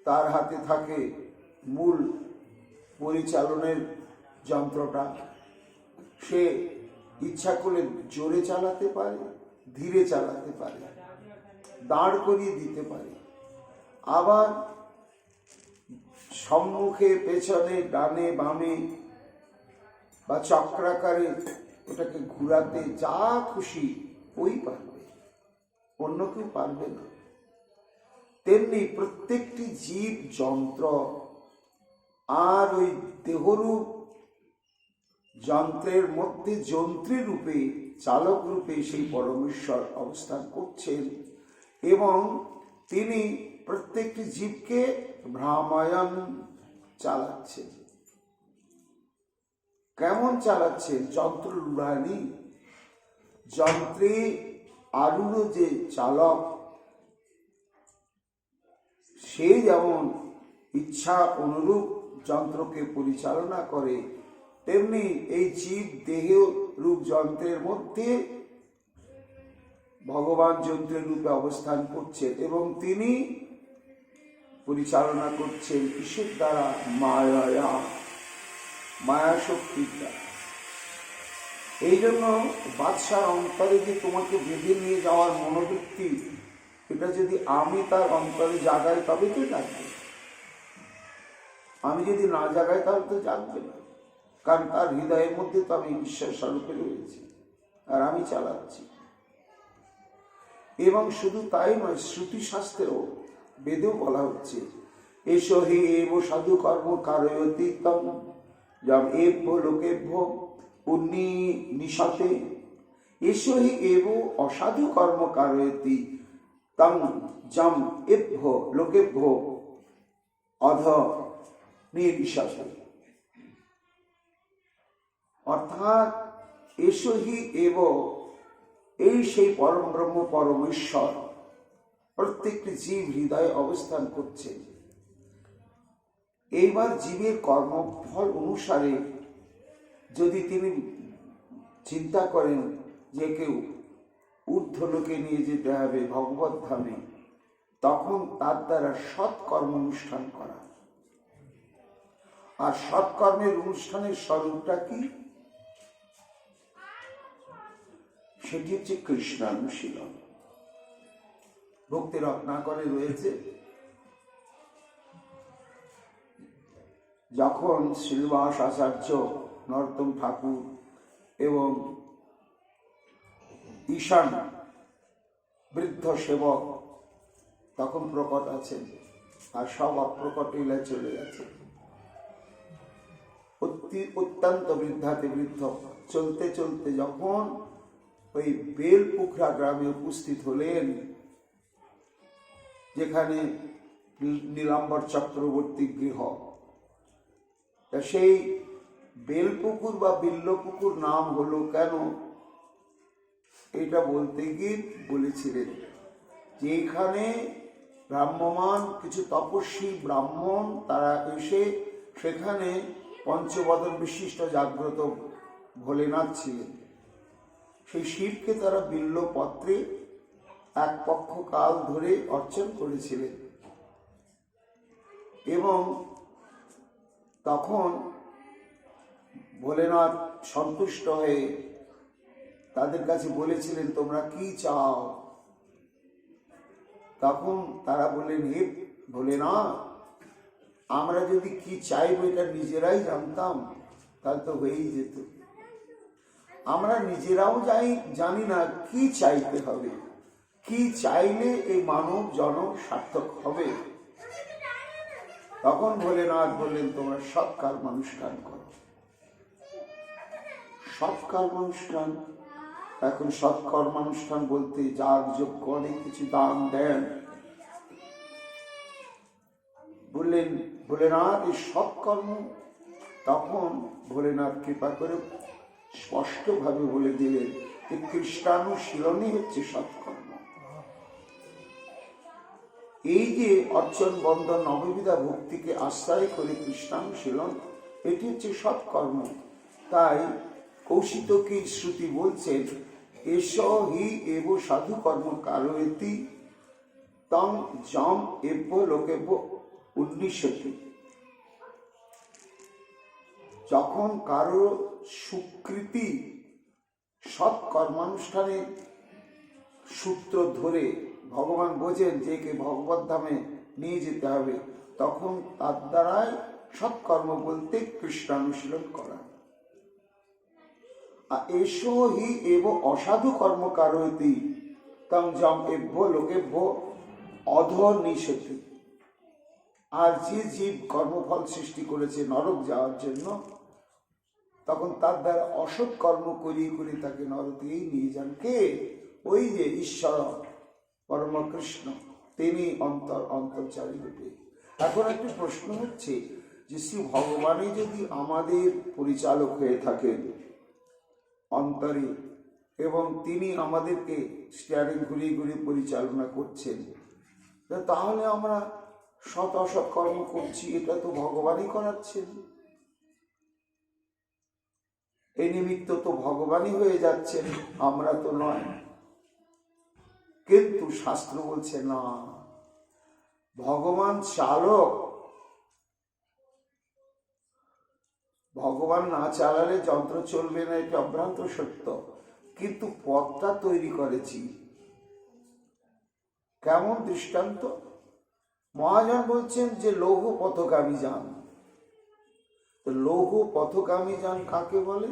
তার হাতে থাকে মূল পরিচালনের যন্ত্রটা। সে ইচ্ছা করলে জোরে চালাতে পারে, ধীরে চালাতে পারে, দাঁড় করিয়ে দিতে পারে, আবার সম্মুখে পেছনে ডানে বামে বা চক্রাকারে ওটাকে ঘুরাতে যা খুশি ওই পারবে, অন্য কেউ পারবে না। তেমনি প্রত্যেকটি জীব যন্ত্র, আর ওই দেহরূপ যন্ত্রের মধ্যে যন্ত্রী রূপে, চালক রূপে সেই পরমেশ্বর অবস্থান করছেন এবং তিনি প্রত্যেকটি জীবকে ভ্রামায়ণ চালাচ্ছেন। কেমন চালাচ্ছেন? যন্ত্ররূঢ়ানি। যন্ত্রে আরূঢ় যে চালক, সে যেমন ইচ্ছা অনুরূপ যন্ত্রকে পরিচালনা করে, তেমনি এই জীব দেহ রূপ যন্ত্রের মধ্যে ভগবান যন্ত্রের রূপে অবস্থান করছেন এবং তিনি পরিচালনা করছেন কিসের দ্বারা? মায়া, মায়া শক্তির দ্বারা। এই জন্য বাদশার অন্তরে যে তোমাকে বেঁধে নিয়ে যাওয়ার মনোবৃত্তি, এটা যদি আমি তার অন্তরে জাগাই তবে তো জাগবে। আমি যদি না জাগাই তাহলে তো জাগবে না, কারণ তার হৃদয়ের মধ্যে তো আমি ঈশ্বর স্বরূপে রয়েছি আর আমি চালাচ্ছি। এবং শুধু তাই নয়, শ্রুতি শাস্ত্রেও বেদেও বলা হচ্ছে, এসো হে এব সাধু কর্ম কারয়তি তম যম এভ্য লোকেভ্য নিশতে এসো হি এব অসাধু কর্ম কারয়তি তং যম এভ্য লোকেভ্য অধ নিশতে। অর্থাৎ এসো হি এব, এই সেই পরম ব্রহ্ম পরমেশ্বর প্রত্যেকটি জীব হৃদয়ে অবস্থান করছে। এইবার জীবের কর্মফল অনুসারে যদি তিনি চিন্তা করেন যে কেউ ঊর্ধ্বলোকে নিয়ে যেতে হবে ভগবত ধামে, তখন তার দ্বারা সৎকর্ম অনুষ্ঠান করা। আর সৎকর্মের অনুষ্ঠানের স্বরূপটা কি? সেটি হচ্ছে কৃষ্ণানুশীলন। ভক্তি রত্নাকরে রয়েছে, যখন শ্রীনিবাস আচার্য, নরোত্তম ঠাকুর এবং ঈশান বৃদ্ধ সেবক তখন প্রকট আছেন, আর সব অপ্রকট লীলায় চলে গেছে। অত্যন্ত বৃদ্ধাতে বৃদ্ধ চলতে চলতে যখন ওই বেলপুখরা গ্রামে উপস্থিত হলেন, যেখানে নীলাম্বর চক্রবর্তী গৃহ, সেই বেলপুকুর বা বিল্লপুকুর নাম হলো কেন, এটা বলতে গিয়ে বলেছিলেন যে এখানে ব্রাহ্মমান কিছু তপস্বী ব্রাহ্মণ তারা এসে সেখানে পঞ্চবদন বিশিষ্ট জাগ্রত ভোলেনাথ ছিলেন। সেই শিবকে তারা বিল্লপত্রে এক পক্ষ কাল ধরে অর্চন করেছিলেন, এবং তখন ভোলেনাথ সন্তুষ্ট হয়ে তাদের কাছে বলেছিলেন, তোমরা কি চাও? তখন তারা বললেন, হে ভোলেনাথ, আমরা যদি কি চাইবো এটা নিজেরাই জানতাম তাহলে তো হয়েই যেত। আমরা নিজেরাও জানি না কি চাইতে হবে, কি চাইলে এই মানব জনম সার্থক হবে। তখন ভোলেনাথ বললেন, তোমরা সৎকর্মানুষ্ঠান করো। সৎকর্মানুষ্ঠান, এখন সৎকর্মানুষ্ঠান বলতে যাগ যজ্ঞ অনেক কিছু দান দেন। বললেন ভোলেনাথ এই সৎকর্ম। তখন ভোলেনাথ কৃপা করে স্পষ্টভাবে বলে দিলেন যে কৃষ্ণানুশীলনই হচ্ছে সৎকর্ম। এই যে অর্চন বন্দন নববিধা ভক্তিকে আশ্রয় করে কৃষ্ণানুশীলন, এটি হচ্ছে সৎকর্ম। তাই কৌশিতকী শ্রুতি বলছেন, এস হি এব সাধু কর্ম কারয়তি তং যম এব্য লোকেব্য উন্নিশতি। যখন কারো সুকৃতি সৎকর্মানুষ্ঠানের সূত্র ধরে ভগবান বোঝেন যে কে ভগবত ধামে নিয়ে যেতে হবে, তখন তার দ্বারাই সৎকর্ম বলতে কৃষ্ণানুশীলন করা। এসো হি এব অসাধু কর্ম কারয়তি তং যম এব্য লোকেভ্য অধনিষতি। আর যে জীব কর্মফল সৃষ্টি করেছে নরক যাওয়ার জন্য, তখন তার দ্বারা অসৎ কর্ম করিয়ে করে তাকে নরকেই নিয়ে যান কে? ওই যে ঈশ্বর পরম কৃষ্ণ, তিনি অন্তর্যামী রূপে। এখন একটি প্রশ্ন হচ্ছে যে শ্রী ভগবানই যদি আমাদের পরিচালক হয়ে থাকেন অন্তরে, এবং তিনি আমাদেরকে স্টিয়ারিং ঘুরিয়ে ঘুরিয়ে পরিচালনা করছেন, তাহলে আমরা সৎ অসৎ কর্ম করছি, এটা তো ভগবানই করাচ্ছেন। এই নিমিত্ত তো ভগবানই হয়ে যাচ্ছেন, আমরা তো নয়। কিন্তু শাস্ত্র বলছে না, ভগবান চালক। ভগবান না চালালে যন্ত্র চলবে না, এটা অভ্রান্ত সত্য। কিন্তু পথটা তৈরি করেছি। কেমন দৃষ্টান্ত? মহাজন বলছেন যে লৌহ পথগামী যান। তো লৌহ পথগামী যান কাকে বলে?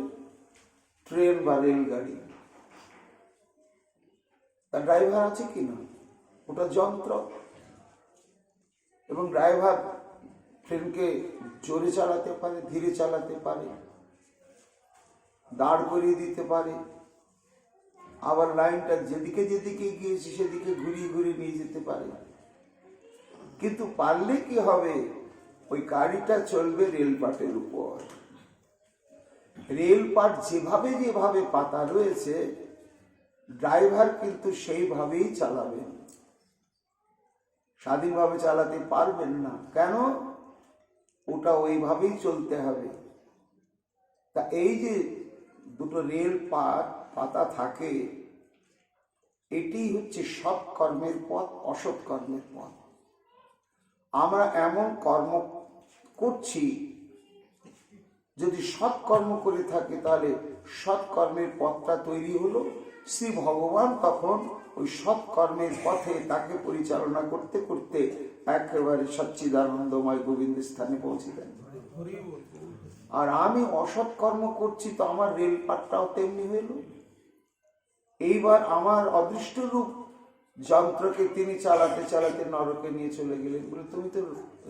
ট্রেন বা রেলগাড়ি। তার ড্রাইভার আছে কিনা? ওটা যন্ত্র, এবং ড্রাইভার ট্রেনকে জোরে চালাতে পারে, ধীরে চালাতে পারে, দাঁড় করিয়ে দিতে পারে, আবার লাইনটা যেদিকে যেদিকে গিয়েছে সেদিকে ঘুরিয়ে ঘুরিয়ে নিয়ে যেতে পারে। কিন্তু পারলে কি হবে, ওই গাড়িটা চলবে রেলপাটের উপর। রেলপাট যেভাবে যেভাবে পাতা রয়েছে, ড্রাইভার কিন্তু সেইভাবেই চালাবেন, স্বাধীনভাবে চালাতে পারবেন না। কেন? ওটা ওইভাবেই চলতে হবে। তা এই যে দুটো রেল পাতা থাকে, এটি হচ্ছে সৎ কর্মের পথ, অসৎ কর্মের পথ। আমরা এমন কর্ম করছি, যদি সৎ কর্ম করে থাকে তাহলে সৎ কর্মের পথটা তৈরি হলো। শ্রী ভগবান তখন ওই সৎ কর্মের পথে তাকে পরিচালনা করতে করতে একেবারে সচ্চিদানন্দময় গোবিন্দ স্থানে পৌঁছে দেন। আর আমি অসৎ কর্ম করছি, তো আমার রেলপাটটাও তেমনি হইল। এইবার আমার অদৃষ্ট রূপ যন্ত্রকে তিনি চালাতে চালাতে নরকে নিয়ে চলে গেলেন, বলে তুমি তো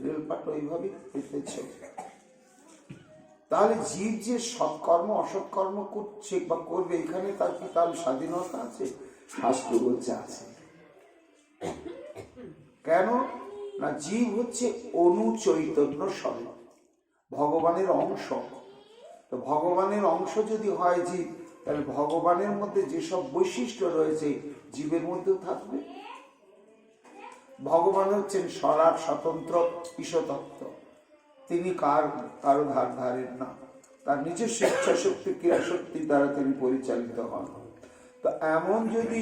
রেলপাট ওইভাবেই পেতেছ। তাহলে জীব যে সৎকর্ম অসৎকর্ম করছে বা করবে, এখানে তার কি তাহলে স্বাধীনতা আছে? শাস্ত্র বলছে আছে। কেন না, জীব হচ্ছে অনুচৈতন্য স্বরূপ, ভগবানের অংশ। তো ভগবানের অংশ যদি হয় জীব, তাহলে ভগবানের মধ্যে যেসব বৈশিষ্ট্য রয়েছে জীবের মধ্যেও থাকবে। ভগবান হচ্ছেন স্বরাট স্বতন্ত্র ঈশ্বরতত্ত্ব, তিনি কারো ধার ধারেন না, তার নিজস্ব ইচ্ছা শক্তি ক্রিয়া শক্তি দ্বারা তিনি পরিচালিত হন। তো এমন যদি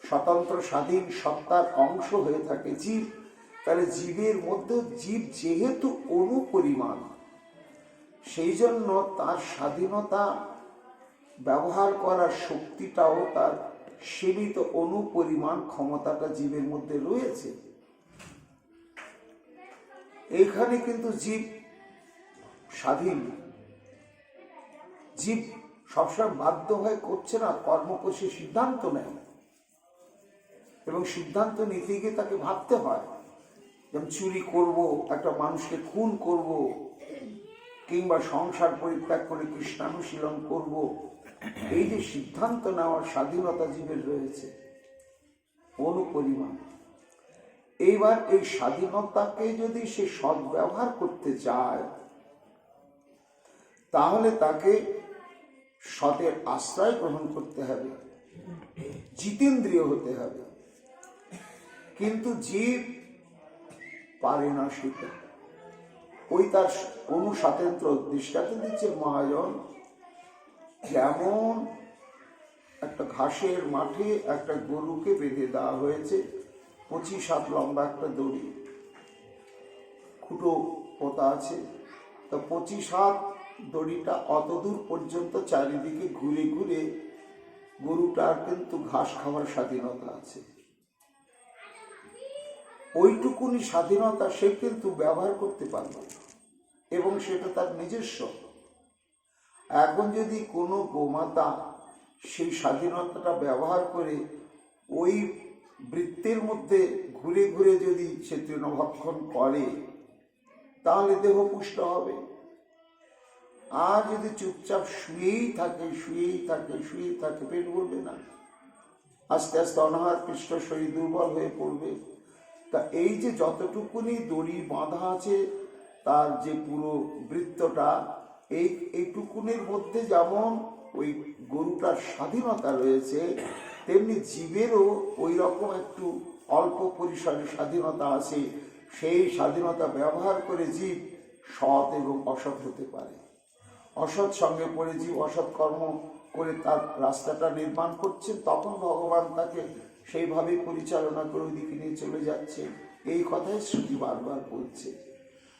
স্বতন্ত্র স্বাধীন সত্তার অংশ হয়ে থাকে জীব, তাহলে জীবের মধ্যে জীব যেহেতু অনুপরিমাণ, সেই জন্য তার স্বাধীনতা ব্যবহার করার শক্তিটাও তার সীমিত অনুপরিমাণ ক্ষমতাটা জীবের মধ্যে রয়েছে। এইখানে কিন্তু জীব স্বাধীন, জীব সবসময় বাধ্য হয়ে করছে না, কর্ম করছে, সিদ্ধান্ত নেয়। এবং সিদ্ধান্ত নিতে গিয়ে তাকে ভাবতে হয়, যেমন চুরি করব, একটা মানুষকে খুন করব, কিংবা সংসার পরিত্যাগ করে কৃষ্ণানুশীলন করব। এই যে সিদ্ধান্ত নেওয়ার স্বাধীনতা জীবের রয়েছে অনুপরিমাণ। এইবার এই স্বাধীনতাকে যদি সে সদ্ব্যবহার করতে চায়, তাহলে তাকে সতের আশ্রয় গ্রহণ করতে হবে, জিতেন্দ্রিয় হতে হবে। কিন্তু জীব পারে না সেটা। ওই তার অনুস্বাতন্ত্র দৃষ্টান্ত দিচ্ছে মহাজন। যেমন একটা ঘাসের মাঠে একটা গরুকে বেঁধে দেওয়া হয়েছে, 25 হাত লম্বা একটা দড়ি, খুঁটো পোতা আছে। তো 25 হাত দড়িটা অতদূর পর্যন্ত চারিদিকে ঘুরে ঘুরে গরুটার কিন্তু ঘাস খাওয়ার স্বাধীনতা আছে। ওইটুকুনি স্বাধীনতা সে কিন্তু ব্যবহার করতে পারবে এবং সেটা তার নিজস্ব। এখন যদি কোনো গোমাতা সেই স্বাধীনতাটা ব্যবহার করে ওই বৃত্তের মধ্যে ঘুরে ঘুরে যদি সে তৃণভক্ষণ করে, তাহলে দেহ পুষ্ট হবে। আর যদি চুপচাপ শুয়েই থাকে, পেট ভরবে না, আস্তে আস্তে অনাহার পৃষ্ঠ শরীর দুর্বল হয়ে পড়বে। তা এই যে যতটুকুনি দড়ি বাঁধা আছে, তার যে পুরো বৃত্তটা, এইটুকুনের মধ্যে যেমন ওই গরুটার স্বাধীনতা রয়েছে, তেমনি জীবেরও ওই রকম একটু অল্প পরিসরে স্বাধীনতা আছে। সেই স্বাধীনতা ব্যবহার করে জীব সৎ এবং অসৎ হতে পারে। অসৎ সঙ্গে পড়ে জীব অসৎ কর্ম করে তার রাস্তাটা নির্মাণ করছেন, তখন ভগবান তাকে সেইভাবেই পরিচালনা করে ওইদিকে নিয়ে চলে যাচ্ছে। এই কথাই শ্রুতি বারবার বলছে।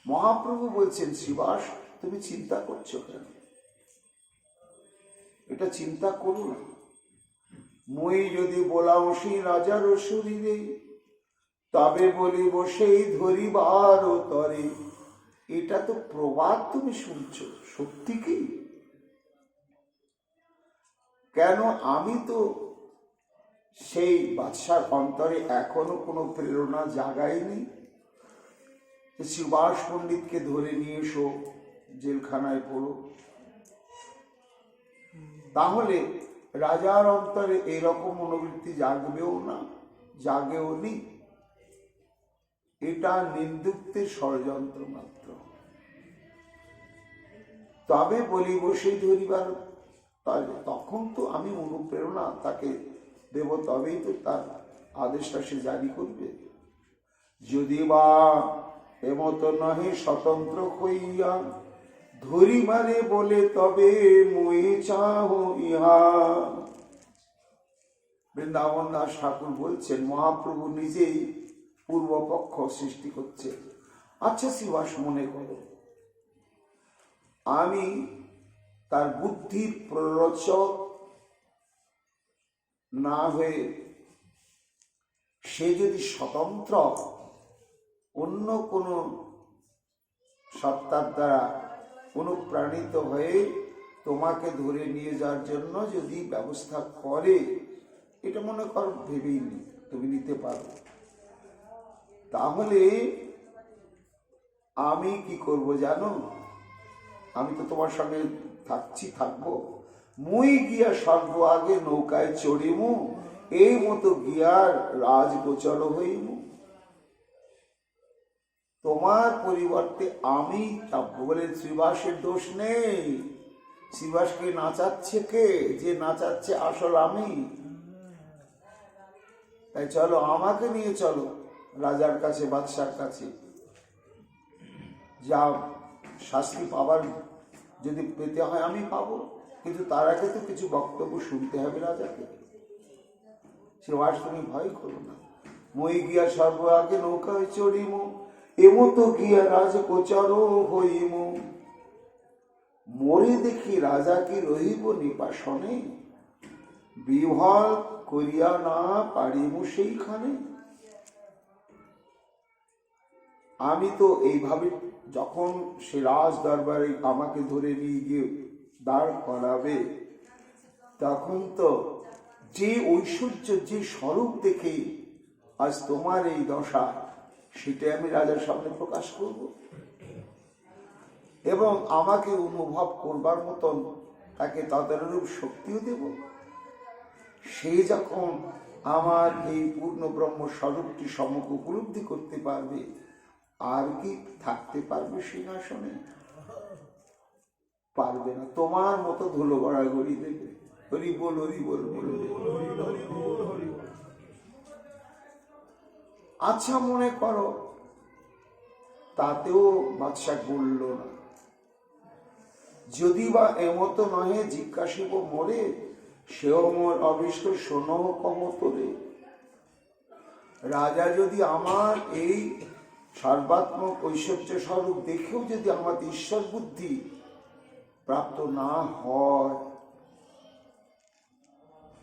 মহাপ্রভু বলছেন, শ্রীবাস তুমি চিন্তা করছো কেন? এটা চিন্তা করো না। মই যদি বলাওসি রাজার শরীরে, তবে বলিব সেই ধরিবার তরে। এটা তো প্রবাদ তুমি শুনছো, সত্যি কি? কেন আমি তো সেই বাদশার অন্তরে এখনো কোনো প্রেরণা জাগাইনি। সুভাষ পণ্ডিতকে ধরে নিয়ে এসো, জেলখানায় পড়ো। তাহলে রাজার অন্তরে এরকম মনোবৃত্তি জাগবেও না, জাগেও নি। এটা নিন্দুকদের ষড়যন্ত্র মাত্র। তবে বলিব সেই ধরিবার, তখন তো আমি অনুপ্রেরণা তাকে দেব, তবেই তো তার আদেশটা সে জারি করবে। যদি বা এমত নহে স্বতন্ত্র হইয়া ধরিবারে বলে, তবে মই চাহ ইহা। বৃন্দাবন দাস ঠাকুর বলছেন, মহাপ্রভু নিজেই পূর্বপক্ষ সৃষ্টি করছে। আচ্ছা শ্রীবাস, মনে করো আমি তার বুদ্ধির প্ররোচক না হয়ে সে যদি স্বতন্ত্র অন্য কোন সত্তার দ্বারা অনুপ্রাণিত হয়ে তোমাকে ধরে নিয়ে যাওয়ার জন্য যদি ব্যবস্থা করে, এটা মনে কর ভেবেই নি তুমি নিতে পারো, তাহলে আমি কি করব জানো? আমি তো তোমার সঙ্গে থাকবো। মুই গিয়া সর্ব আগে নৌকায় চড়িমু, এই মতো গিয়ার রাজগোচর হইমু। তোমার পরিবর্তে আমি চাপবো। বলে শ্রীবাসের দোষ নেই। শ্রীবাসকে নাচাচ্ছে কে? যে নাচাচ্ছে আসল আমি। তাই চলো, আমাকে নিয়ে চলো রাজার কাছে, বাদশার কাছে। যা শাস্তি পাবার যদি পেতে হয় আমি পাবো, কিন্তু তার আগে তো কিছু বক্তব্য শুনতে হবে রাজাকে। শ্রীবাস তুমি ভয় করো না। মই গিয়া সর্ব আগে নৌকায় চড়িমু, এমতো গিয়া রাজগোচর হইমু। মরে দেখি রাজা কি রহিব নিপাসনে, বিহল করিয়া না পারিমু সেইখানে। আমি তো এইভাবে, যখন সে রাজ দরবারে আমাকে ধরে নিয়ে গিয়ে দাঁড় করাবে, তখন তো যে ঐশ্বর্য, যে স্বরূপ দেখে আজ তোমার এই দশা, সেটা আমি রাজার সামনে প্রকাশ করব এবং আমাকে অনুভব করবার মতন তাকে তদানুরূপ শক্তিও দেব। সে যখন আমার এই পূর্ণ ব্রহ্ম স্বরূপটি সম্মুখ উপলব্ধি করতে পারবে, আর কি থাকতে পারবে সিংহাসনে? পারবে না। তোমার মতো ধুলো গড়াগড়ি দেবে। হরি বল, হরি বল বলবে। আচ্ছা মনে করো তাতেও বাদশা বলল না। যদি বা এমতো নহে জিজ্ঞাসিব মোরে, সেও মোর অবিষ্ট শোনো কমতরে। রাজা যদি আমার এই সর্বাত্মক ঐশ্বর্য স্বরূপ দেখেও যদি আমার ঈশ্বর বুদ্ধি প্রাপ্ত না হয়,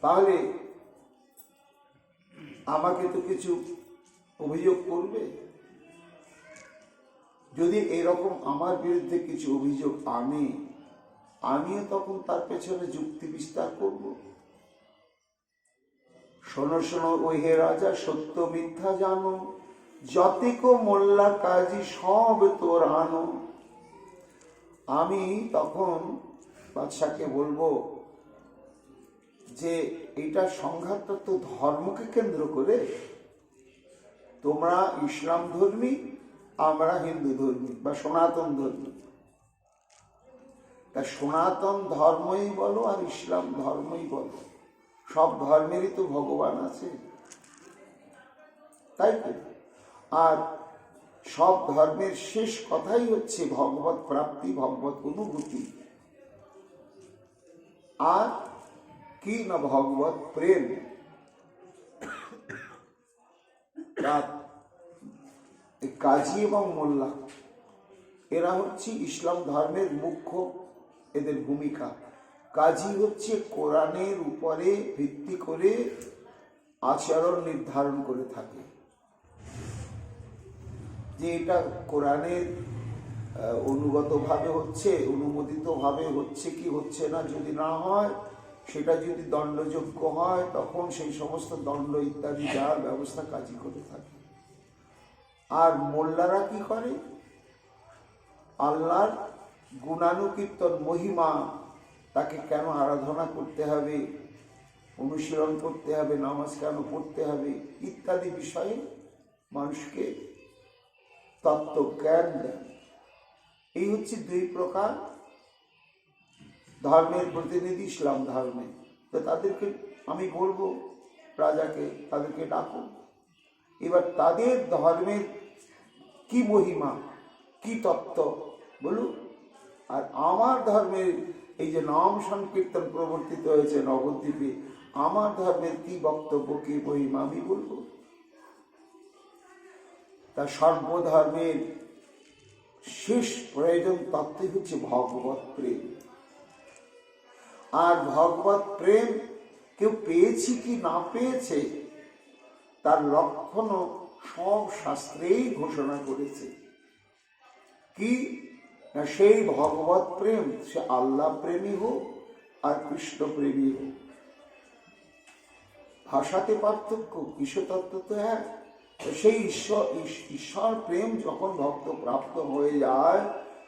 তাহলে আমাকে তো কিছু অভিযোগ করবে। যদি এরকম আমার বিরুদ্ধে কিছু অভিযোগ আনে, আমিও তখন তার পেছনে যুক্তি বিস্তার করব। শোনো শোনো ওই হে রাজা, সত্য মিথ্যা জানো, যতিক মোল্লা কাজী সব তোর আনো। আমি তখন বাদশাকে বলবো যে এটা সংঘাতটা তো ধর্মকে কেন্দ্র করে। তোমরা ইসলাম ধর্মী, আমরা হিন্দু ধর্মী বা সনাতন ধর্মী। তা সনাতন ধর্মই বলো আর ইসলাম ধর্মই বলো, সব ধর্মেরই তো ভগবান আছে, তাই তো? আর সব ধর্মের শেষ কথাই হচ্ছে ভগবত প্রাপ্তি, ভগবত অনুভূতি। আর কি না ভগবত প্রেম। কাজী এবং মোল্লা এরা হচ্ছে ইসলাম ধর্মের মুখ্য, এদের ভূমিকা। কাজী হচ্ছে কোরআনের উপরে ভিত্তি করে আচরণ নির্ধারণ করে থাকে, যে এটা কোরআনের অনুগত ভাবে হচ্ছে, অনুমোদিত ভাবে হচ্ছে কি হচ্ছে না। যদি না হয়, সেটা যদি দণ্ডযোগ্য হয়, তখন সেই সমস্ত দণ্ড ইত্যাদি যার ব্যবস্থা কাজী করে থাকে। আর মোল্লারা কি করে? আল্লাহর গুণানুকীর্তন, মহিমা, তাকে কেন আরাধনা করতে হবে, অনুশীলন করতে হবে, নামাজ কেন পড়তে হবে ইত্যাদি বিষয়ে মানুষকে তত্ত্বজ্ঞান দেন। এই হচ্ছে দুই প্রকার ধর্মের প্রতিনিধি ইসলাম ধর্মে। তো তাদেরকে আমি বলবো, রাজাকে তাদেরকে ডাকুন, এবার তাদের ধর্মের কি মহিমা, কি তত্ত্ব বলুন। আর আমার ধর্মের এই যে নাম সংকীর্তন প্রবর্তিত হয়েছে নবদ্বীপে, আমার ধর্মের কি বক্তব্য, কি মহিমা আমি বলবো। তা সর্বধর্মের শেষ প্রয়োজন তত্ত্বই হচ্ছে ভগবত প্রেম। আর ভগবত প্রেম কেউ পেয়েছি কি না পেয়েছে তার লক্ষণও সব শাস্ত্রেই ঘোষণা করেছে। কি না, সেই ভগবত প্রেম, সে আল্লাহ প্রেমী হোক আর কৃষ্ণ প্রেমী হোক, ভাষাতে পার্থক্য, ঈশ্বরতত্ত্ব তো এক। সেই ঈশ্বর প্রেম যখন ভক্ত প্রাপ্ত হয়ে যায়,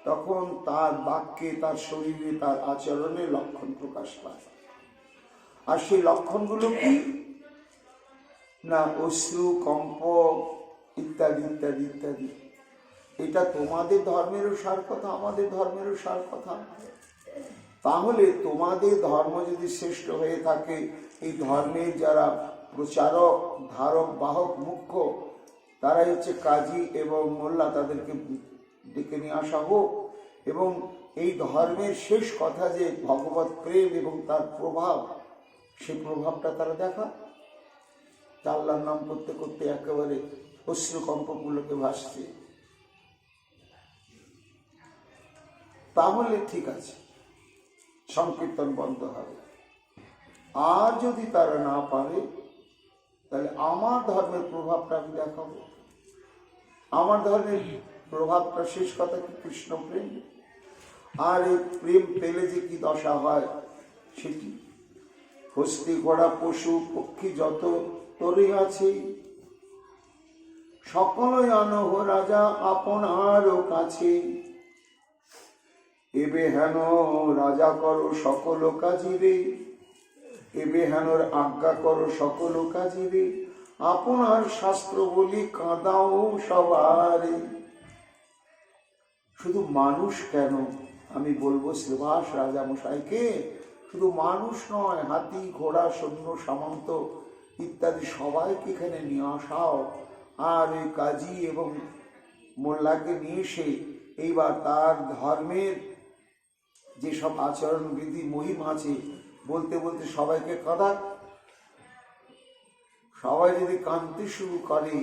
তখন তার বাক্যে, তার শরীরে, তার আচরণে লক্ষণ প্রকাশ পায়। আর সেই লক্ষণগুলো কি না, অশ্রু, কম্প ইত্যাদি ইত্যাদি ইত্যাদি। এটা তোমাদের ধর্মেরও সার কথা, আমাদের ধর্মেরও সার কথা। তাহলে তোমাদের ধর্ম যদি শ্রেষ্ঠ হয়ে থাকে, এই ধর্মের যারা প্রচারক, ধারক, বাহক, মুখ্য, তারাই হচ্ছে কাজী এবং মোল্লা, তাদেরকে ডেকে নিয়ে আসা হোক। এবং এই ধর্মের শেষ কথা যে ভগবত প্রেম এবং তার প্রভাব, সেই প্রভাবটা তারা দেখা। আল্লাহর নাম করতে করতে একেবারে অশ্রুকম্পগুলোকে ভাসছে, তাহলে ঠিক আছে, সংকীর্তন বন্ধ হবে। আর যদি তারা না পারে, তাহলে আমার ধর্মের প্রভাবটা আমি দেখাবো। আমার ধর্মের প্রভাবটা শেষ কথা কি কৃষ্ণ প্রেম। আর এই প্রেম পেলে যে কি দশা হয় সেটি। হস্তি, ঘোড়া, পশু, পক্ষী যত তোরে আছে, সকলই আনহ রাজা আপনার কাছে। এবে হেন রাজা করো সকল কাজিরে, এবে হেনর আজ্ঞা করো সকল কাজিরে, আপনার শাস্ত্র বলি কাঁদাও সবারে। শুধু মানুষ কেন, আমি বলবো শ্রীবাস রাজামশাইকে, শুধু মানুষ নয়, হাতি, ঘোড়া, সৈন্য, সামন্ত ইত্যাদি সবাইকে এখানে নিয়ে আসাও। আর ওই কাজী এবং মোল্লাকে নিয়ে এসে এইবার তার ধর্মের যেসব আচরণ বিধি মহিমা আছে বলতে বলতে সবাইকে কাঁদাক। সবাই যদি কাঁদতে শুরু করে,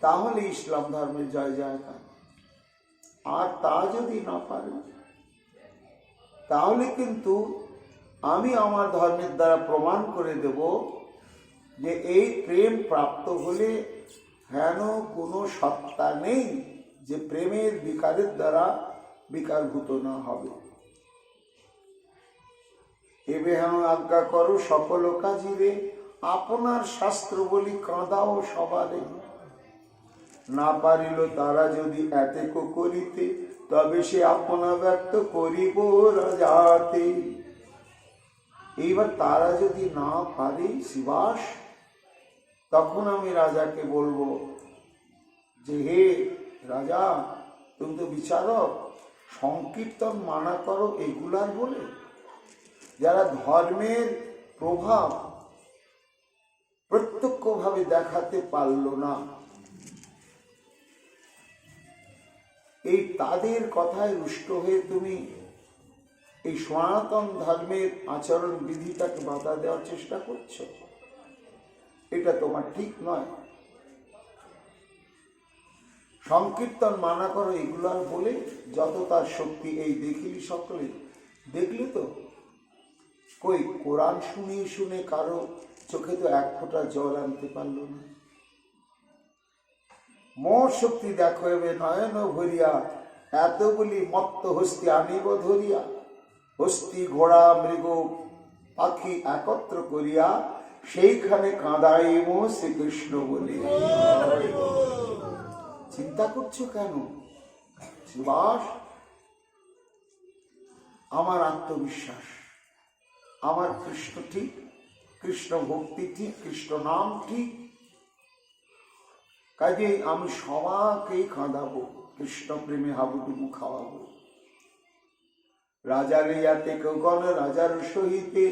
তাহলে ইসলাম ধর্মের জয় জয়কার। আর তা যদি না পারে, তাহলে কিন্তু আমি আমার ধর্মের দ্বারা প্রমাণ করে দেব যে এই প্রেম প্রাপ্ত হলে হেন কোনো সত্তা নেই যে প্রেমের বিকারের দ্বারা বিকারভূত না হবে। এবে হেন আজ্ঞা করো সকল কাজিরে, আপনার শাস্ত্র বলি কাঁদাও সবারে। না পারিল তারা যদি এতেক করিতে, তবে সে আপনা ব্যক্ত করিব রাজাতে। এইবার তারা যদি না পারে শিবাস, তখন আমি রাজাকে বলবো যে হে রাজা, তুমি তো বিচারক, সংকীর্তন মানা করো এগুলার বলে। যারা ধর্মের প্রভাব প্রত্যক্ষভাবে দেখাতে পারল না, এই তাদের কথায় রুষ্ট হয়ে তুমি এই সনাতন ধর্মের আচরণ বিধিটাকে বাধা দেওয়ার চেষ্টা করছো, এটা তোমার ঠিক নয়। সংকীর্তন মানা করো এগুলার বলে যত তার শক্তি, এই দেখিলি সকলে, দেখলি তো কই কোরআন শুনে শুনে কারো চোখে তো এক ফোঁটা জল আনতে পারল না। মোর শক্তি দেখো এবে নয়ন ভরিয়া, এতগুলি মত্ত হস্তি আনিব ধরিয়া। হস্তি, ঘোড়া, মৃগ, পাখি একত্র করিয়া সেইখানে কাঁদাইব শ্রীকৃষ্ণ বলিয়া। চিন্তা করছো কেন? শ্রীবাস, আমার আত্মবিশ্বাস, আমার কৃষ্ণ ঠিক, কৃষ্ণ ভক্তি ঠিক, কৃষ্ণ নাম ঠিক, কাজে আমি সবাকেই কাঁদাবো, কৃষ্ণ প্রেমে হাবুডুবু খাওয়াবো। রাজার ইয়াতে গণ রাজার সহিতে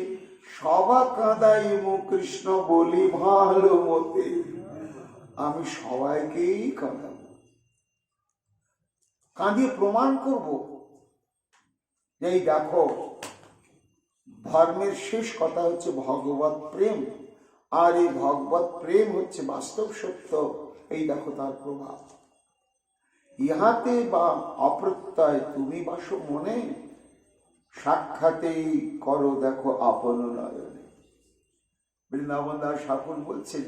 সবা কাঁদাইব কৃষ্ণ বলি ভালো মতে। আমি সবাইকেই কাঁদাবো, কাঁদিয়ে প্রমাণ করব যে এই দেখো, ধর্মের শেষ কথা হচ্ছে ভগবত প্রেম, আর এই ভগবত প্রেম হচ্ছে বাস্তব সত্য। এই দেখো তার প্রভাব। ইহাতে বা অপ্রত্যয় তুমি বাসো মনে, সাক্ষাতেই করো দেখো আপন নয়নে। বৃন্দাবন দাস ঠাকুর বলছেন,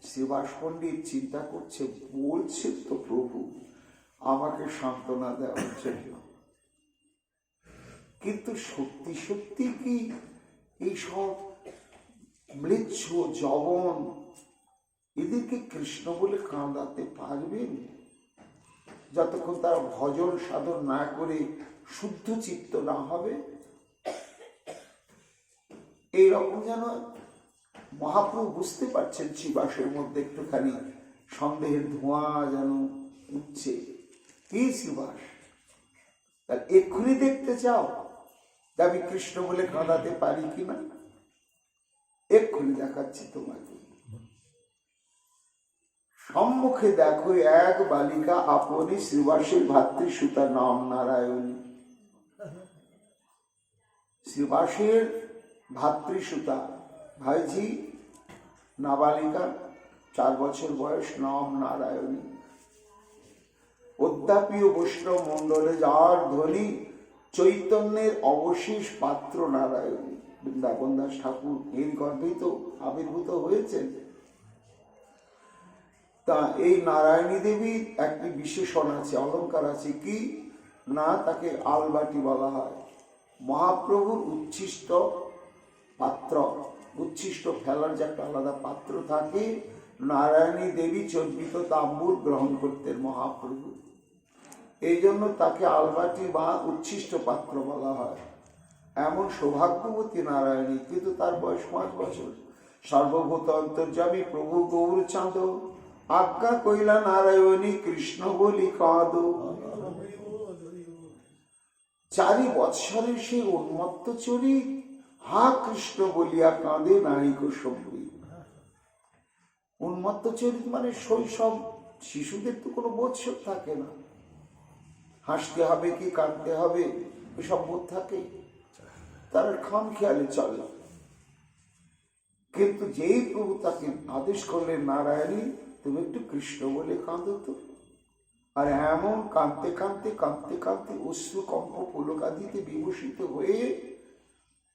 শ্রীবাস পণ্ডিত চিন্তা করছে, বলছে তো প্রভু আমাকে সান্ত্বনা দেওয়ার জন্য, কিন্তু সত্যি সত্যি কি এইসব ম্লেচ্ছ যবন এদেরকে কৃষ্ণ বলে কাঁদাতে পারবেন? যতক্ষণ তারা ভজন সাধন না করে শুদ্ধ চিত্ত না হবে। এইরকম যেন মহাপ্রভু বুঝতে পারছেন শ্রীবাসের মধ্যে একটুখানি সন্দেহের ধোঁয়া যেন উঠছে। কি শ্রীবাস, তার এক্ষুনি দেখতে চাও যে আমি কৃষ্ণ বলে কাঁদাতে পারি কিনা? এক্ষুনি দেখাচ্ছি তোমাকে। সম্মুখে দেখো এক বালিকা আপনি শ্রীবাসের ভাতৃসুতা নাম নারায়ণী। শ্রীবাসের ভাতৃসুতা ভাইজি নাবালিকা, 4 বছর বয়স, নাম নারায়ণী। অদ্যাপীয় বৈষ্ণব মণ্ডলে যার ধ্বনি, চৈতন্যের অবশেষ পাত্র নারায়ণী। বৃন্দাবন দাস ঠাকুর এর গর্ভেই তো আবির্ভূত হয়েছেন। তা এই নারায়ণী দেবীর একটি বিশেষণ আছে, অলঙ্কার আছে। কি না, তাকে আলবাটি বলা হয়। মহাপ্রভুর উচ্ছিষ্ট পাত্র, উচ্ছিষ্ট ফেলার যে একটা আলাদা পাত্র থাকে, নারায়ণী দেবী চর্বিত তাম্বুল গ্রহণ করতেন মহাপ্রভু। এই জন্য তাকে আলবাটি বা উচ্ছিষ্ট পাত্র বলা হয়। এমন সৌভাগ্যবতী নারায়ণী, কিন্তু তার বয়স 5 বছর। সর্বভূত অন্তর্যামী প্রভু গৌর চাঁদ, আজ্ঞা কইলা নারায়ণী কৃষ্ণ বলি কাঁদ। 4 বৎসরের সেই উন্মত্ত চরিত, হা কৃষ্ণ বলিয়া কাঁদে নাহিক সম্বিত। উন্মত্ত চরিত মানে শৈশব, শিশুদের তো কোনো বোধশোধ থাকে না, হাসতে হবে কি কাঁদতে হবে এসব বোধ থাকে, তারা খাম খেয়ালে চলে। কিন্তু যেই প্রভু তাকে আদেশ করলেন, নারায়ণী তুমি একটু কৃষ্ণ বলে কাঁদো তো, আর এমন কাঁদতে কাঁদতে কাঁদতে কাঁদতে অশ্রু কম্প পুলকাদিতে বিভূষিত হয়ে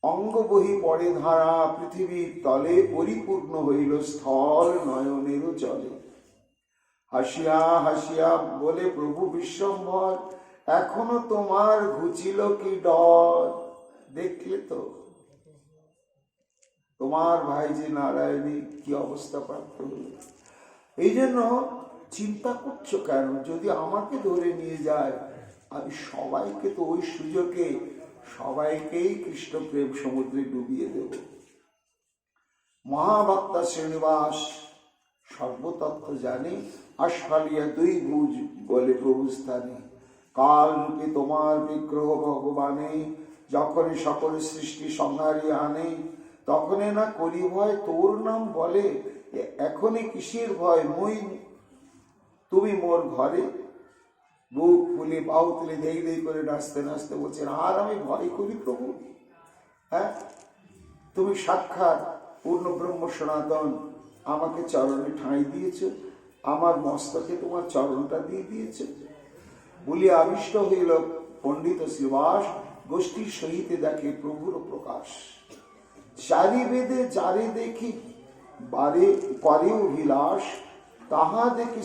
অঙ্গ বহি পড়ে ধারা, পৃথিবীর তলে পরিপূর্ণ হইল স্থল নয়নেরও জলে। হাসিয়া হাসিয়া বলে প্রভু বিশ্বম্ভর, এখনো তোমার ঘুচিল কি ডর? দেখলে তো তোমার ভাই যে নারায়ণী কি অবস্থা প্রাপ্ত হল। এই জন্য চিন্তা করছো কেন? যদি আমাকে ধরে নিয়ে যায়, আমি সবাইকে তো ওই সুযোগে সবাইকেই কৃষ্ণ প্রেম সমুদ্রে ডুবিয়ে দেব। মহাভক্তা শ্রীনিবাস সর্বতত্ত্ব জানে, আশফালিয়া 2 ভুজ বলে প্রভু স্থানে। কাল রূপে তোমার বিগ্রহ ভগবানে, যখনই সকল সৃষ্টি সংহারি আনে, তখনই না করি ভয় তোর নাম বলে। এখনই কিসের ভয়, মই তুমি মোর ঘরে। বুক ফুলে বাহু তুলে দেই দেই করে নাচতে নাচতে বলছেন, আর আমি ভয় করি প্রভু? হ্যাঁ, তুমি সাক্ষাৎ পূর্ণ ব্রহ্ম সনাতন, আমাকে চরণে ঠাঁই দিয়েছ, আমার মস্তকে তোমার চরণটা দিয়ে দিয়েছ। বলিয়া আবিষ্ট হইল পণ্ডিত শ্রীবাস, গোষ্ঠীর সহিতে দেখে প্রভুর প্রকাশ। 4 বেদে যারে দেখি বারে করে অভিলাষ, তাহা দেখে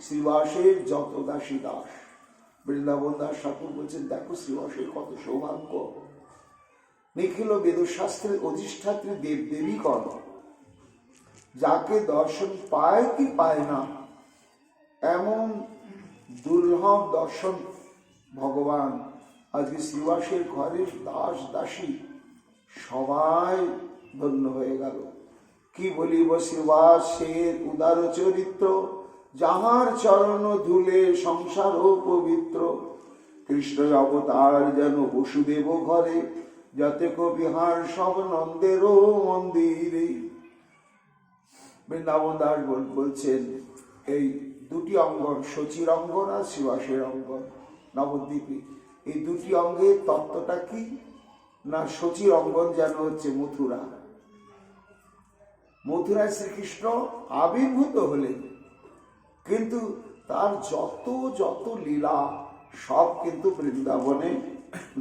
শ্রীবাসের যত দাসী দাস। বৃন্দাবন দাস ঠাকুর বলছেন, দেখো শ্রীবাসের কত সৌভাগ্য। নিখিল বেদশাস্ত্রের অধিষ্ঠাত্রী দেব দেবীগণ, যাকে দর্শন পায় কি পায় না, এমন দুর্লভ দর্শন ভগবান আজকে শ্রীবাসের ঘরের দাস দাসী সবাই ধন্য হয়ে গেল। কি বলিব শ্রীবাসের উদার চরিত্র, যাহার চরণ ধুলে সংসার পবিত্র। কৃষ্ণ অবতার যেন বসুদেব ঘরে, যাতে কবিহার সব নন্দেরও মন্দিরে। বৃন্দাবন দাস বলছেন এই দুটি অঙ্গন, শচীর অঙ্গন আর শ্রীবাসের অঙ্গন নবদ্বীপে, এই দুটি অঙ্গের তত্ত্বটা কি না, শচীর অঙ্গন যেন হচ্ছে মথুরা। মথুরায় শ্রীকৃষ্ণ আবির্ভূত হলেন, কিন্তু তার যত যত লীলা সব কিন্তু বৃন্দাবনে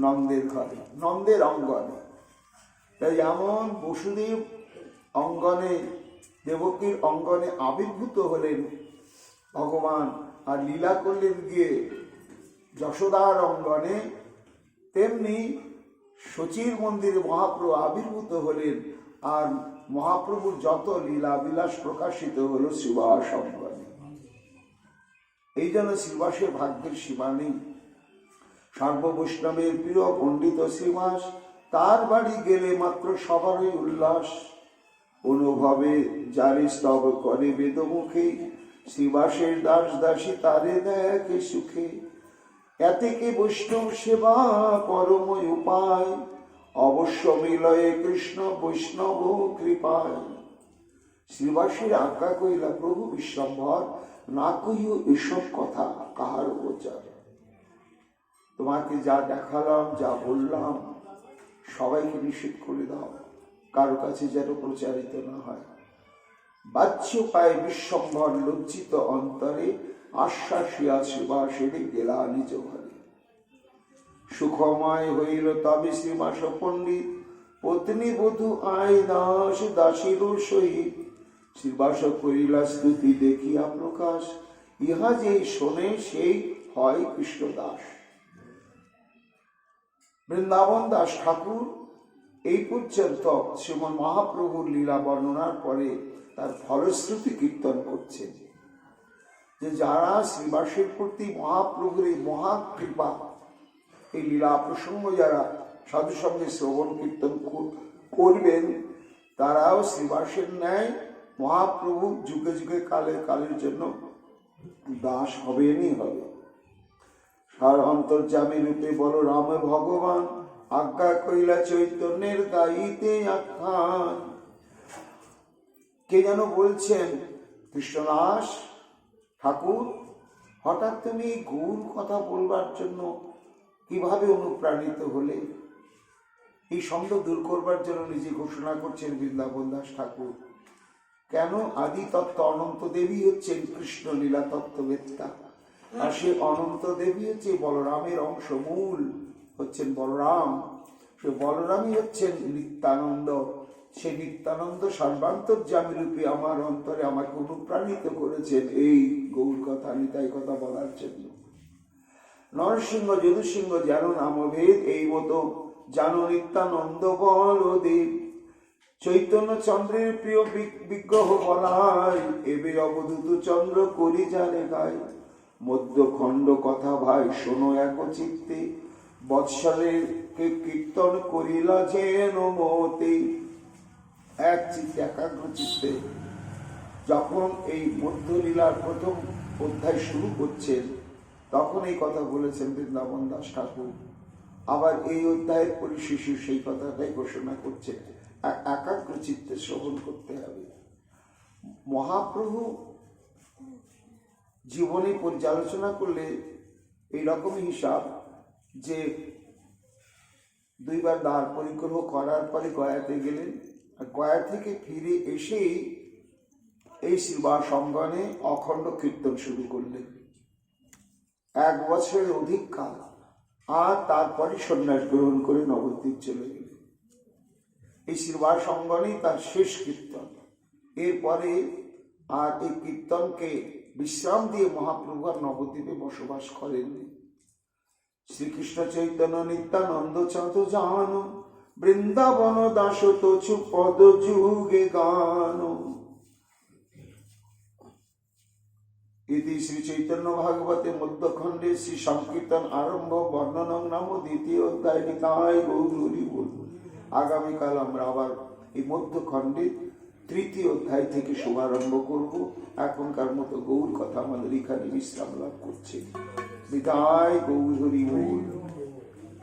নন্দের ঘরে, নন্দের অঙ্গনে। তাই যেমন বসুদেব অঙ্গনে, দেবকীর অঙ্গনে আবির্ভূত হলেন ভগবান আর লীলা করলেন গিয়ে যশোদার অঙ্গনে, তেমনি শচীর মন্দিরে মহাপ্রভু আবির্ভূত হলেন আর মহাপ্রভুর যত লীলা বিলাস প্রকাশিত হলো শ্রীবাস অঙ্গনে। এই জন্য শ্রীবাসের ভাগ্যের সীমা নেই। সর্ববৈষ্ণবের প্রিয় পণ্ডিত শ্রীবাস, তার বাড়ি গেলে মাত্র সবারই উল্লাস। অনুভবে যারে স্তব করে বেদমুখে, শ্রীবাসের দাস দাসী তারে দেখে সুখে। এতে কে বৈষ্ণব সেবা পরময় উপায়, অবশ্য মিলয়ে কৃষ্ণ বৈষ্ণব কৃপায়। শ্রীবাসীর আজ্ঞা কইলা প্রভু বিশ্বম্ভর, না কইও এসব কথা কাহার গোচর। তোমাকে যা দেখালাম, যা বললাম, সবাইকে নিষেধ করে দাও, কারো কাছে যেন প্রচারিত না হয়। বাহ্য পায় বিশ্বম্ভর লজ্জিত অন্তরে, আশ্বাসিয়া শ্রীবাসের গেলা নিজ ঘরে। সুখময় হইল তবে শ্রীবাস পণ্ডিত, পত্নী বধূ আয় দাস দাসীর সহিত। শ্রীবাস করিলা স্তুতি দেখিয়া প্রকাশ, ইহা যে শোনে সেই হয় কৃষ্ণদাস। বৃন্দাবন দাস ঠাকুর এই পর্যন্ত শ্রীমন মহাপ্রভুর লীলা বর্ণনার পরে তার ফলশ্রুতি কীর্তন করছেন, যে যারা শ্রীবাসের প্রতি মহাপ্রভুর এই মহাকৃপা, এই লীলা প্রসঙ্গ যারা সাধু সঙ্গে শ্রবণ কীর্তন করবেন, তারাও শ্রীবাসের ন্যায় মহাপ্রভু যুগে যুগে কালে কালের জন্য দাস হবেনই হবে। সার অন্তর্যামী রূপে বলরাম ভগবান, আজ্ঞা কইলা চৈতন্যের গাইতে আখ্যান। কে যেন বলছেন, কৃষ্ণদাস ঠাকুর, হঠাৎ তুমি গৌর কথা বলবার জন্য কিভাবে অনুপ্রাণিত হলে? এই সন্দেহ দূর করবার জন্য নিজে ঘোষণা করছেন বৃন্দাবন দাস ঠাকুর। কেন? আদি তত্ত্ব অনন্ত দেবী হচ্ছেন কৃষ্ণ লীলা তত্ত্ববেত্তা, আর সে অনন্ত দেবী হচ্ছে বলরামের অংশ, মূল হচ্ছেন বলরাম। সে বলরামই হচ্ছেন নিত্যানন্দ। সে নিত্যানন্দ সর্বান্তর্যামী রূপে আমার অন্তরে আমাকে অনুপ্রাণিত করেছেন এই গৌর কথা, নিতাই কথা বলার জন্য। নরসিংহ যদুসিংহ যেন নামভেদ, এই মতো জানো নিত্যানন্দ বলদেব। চৈতন্য চন্দ্রের প্রিয় বিগ্রহ বলায়, এবে অবধূত চন্দ্র করি জানে গায়। মধ্যখণ্ড কথা ভাই শোনো এক চিত্তে, বৎসরের কে কীর্তন করিলা যেন মতে। এক চিত্তে, একাগ্র চিত্তে যখন এই মধ্যলীলার প্রথম অধ্যায় শুরু করছেন, তখন এই কথা বলেছেন বৃন্দাবন দাস ঠাকুর। আবার এই অধ্যায়ের পরিশেষে সেই কথাটাই ঘোষণা করছে, একাগ্র চিত্তে শ্রবণ করতে হবে। মহাপ্রভু জীবনী পর্যালোচনা করলে এইরকমই হিসাব, যে দুইবার দ্বার পরিগ্রহ করার পরে গয়াতে গেলেন, আর গয়া থেকে ফিরে এসেই এই শ্রীবাস অঙ্গনে অখণ্ড কীর্তন শুরু করলেন 1 বছরের অধিক কাল। আর তারপরে সন্ন্যাস গ্রহণ করে নবদ্বীপ চলে গেলেন। এই শ্রীবাস অঙ্গনেই তার শেষ কীর্তন। এরপরে আর এই কীর্তনকে বিশ্রাম দিয়ে মহাপ্রভু আর নবদ্বীপে বসবাস করেননি। শ্রীকৃষ্ণ চৈতন্য নিত্যানন্দ চাঁদ জান, বৃন্দাবন দাস তোছু পদ যুগে গান। ইতি শ্রী চৈতন্য ভাগবতে মধ্যখণ্ডে শ্রী সংকীর্তন আরম্ভ বর্ণনং নাম দ্বিতীয় অধ্যায়। নিতাই গৌর হরি বল। আগামীকাল আমরা আবার এই মধ্যখণ্ডে তৃতীয় অধ্যায় থেকে শুভারম্ভ করব। এখনকার মতো গৌর কথা আমাদের এখানে বিশ্রাম লাভ করছে। নিতাই গৌর হরি বল।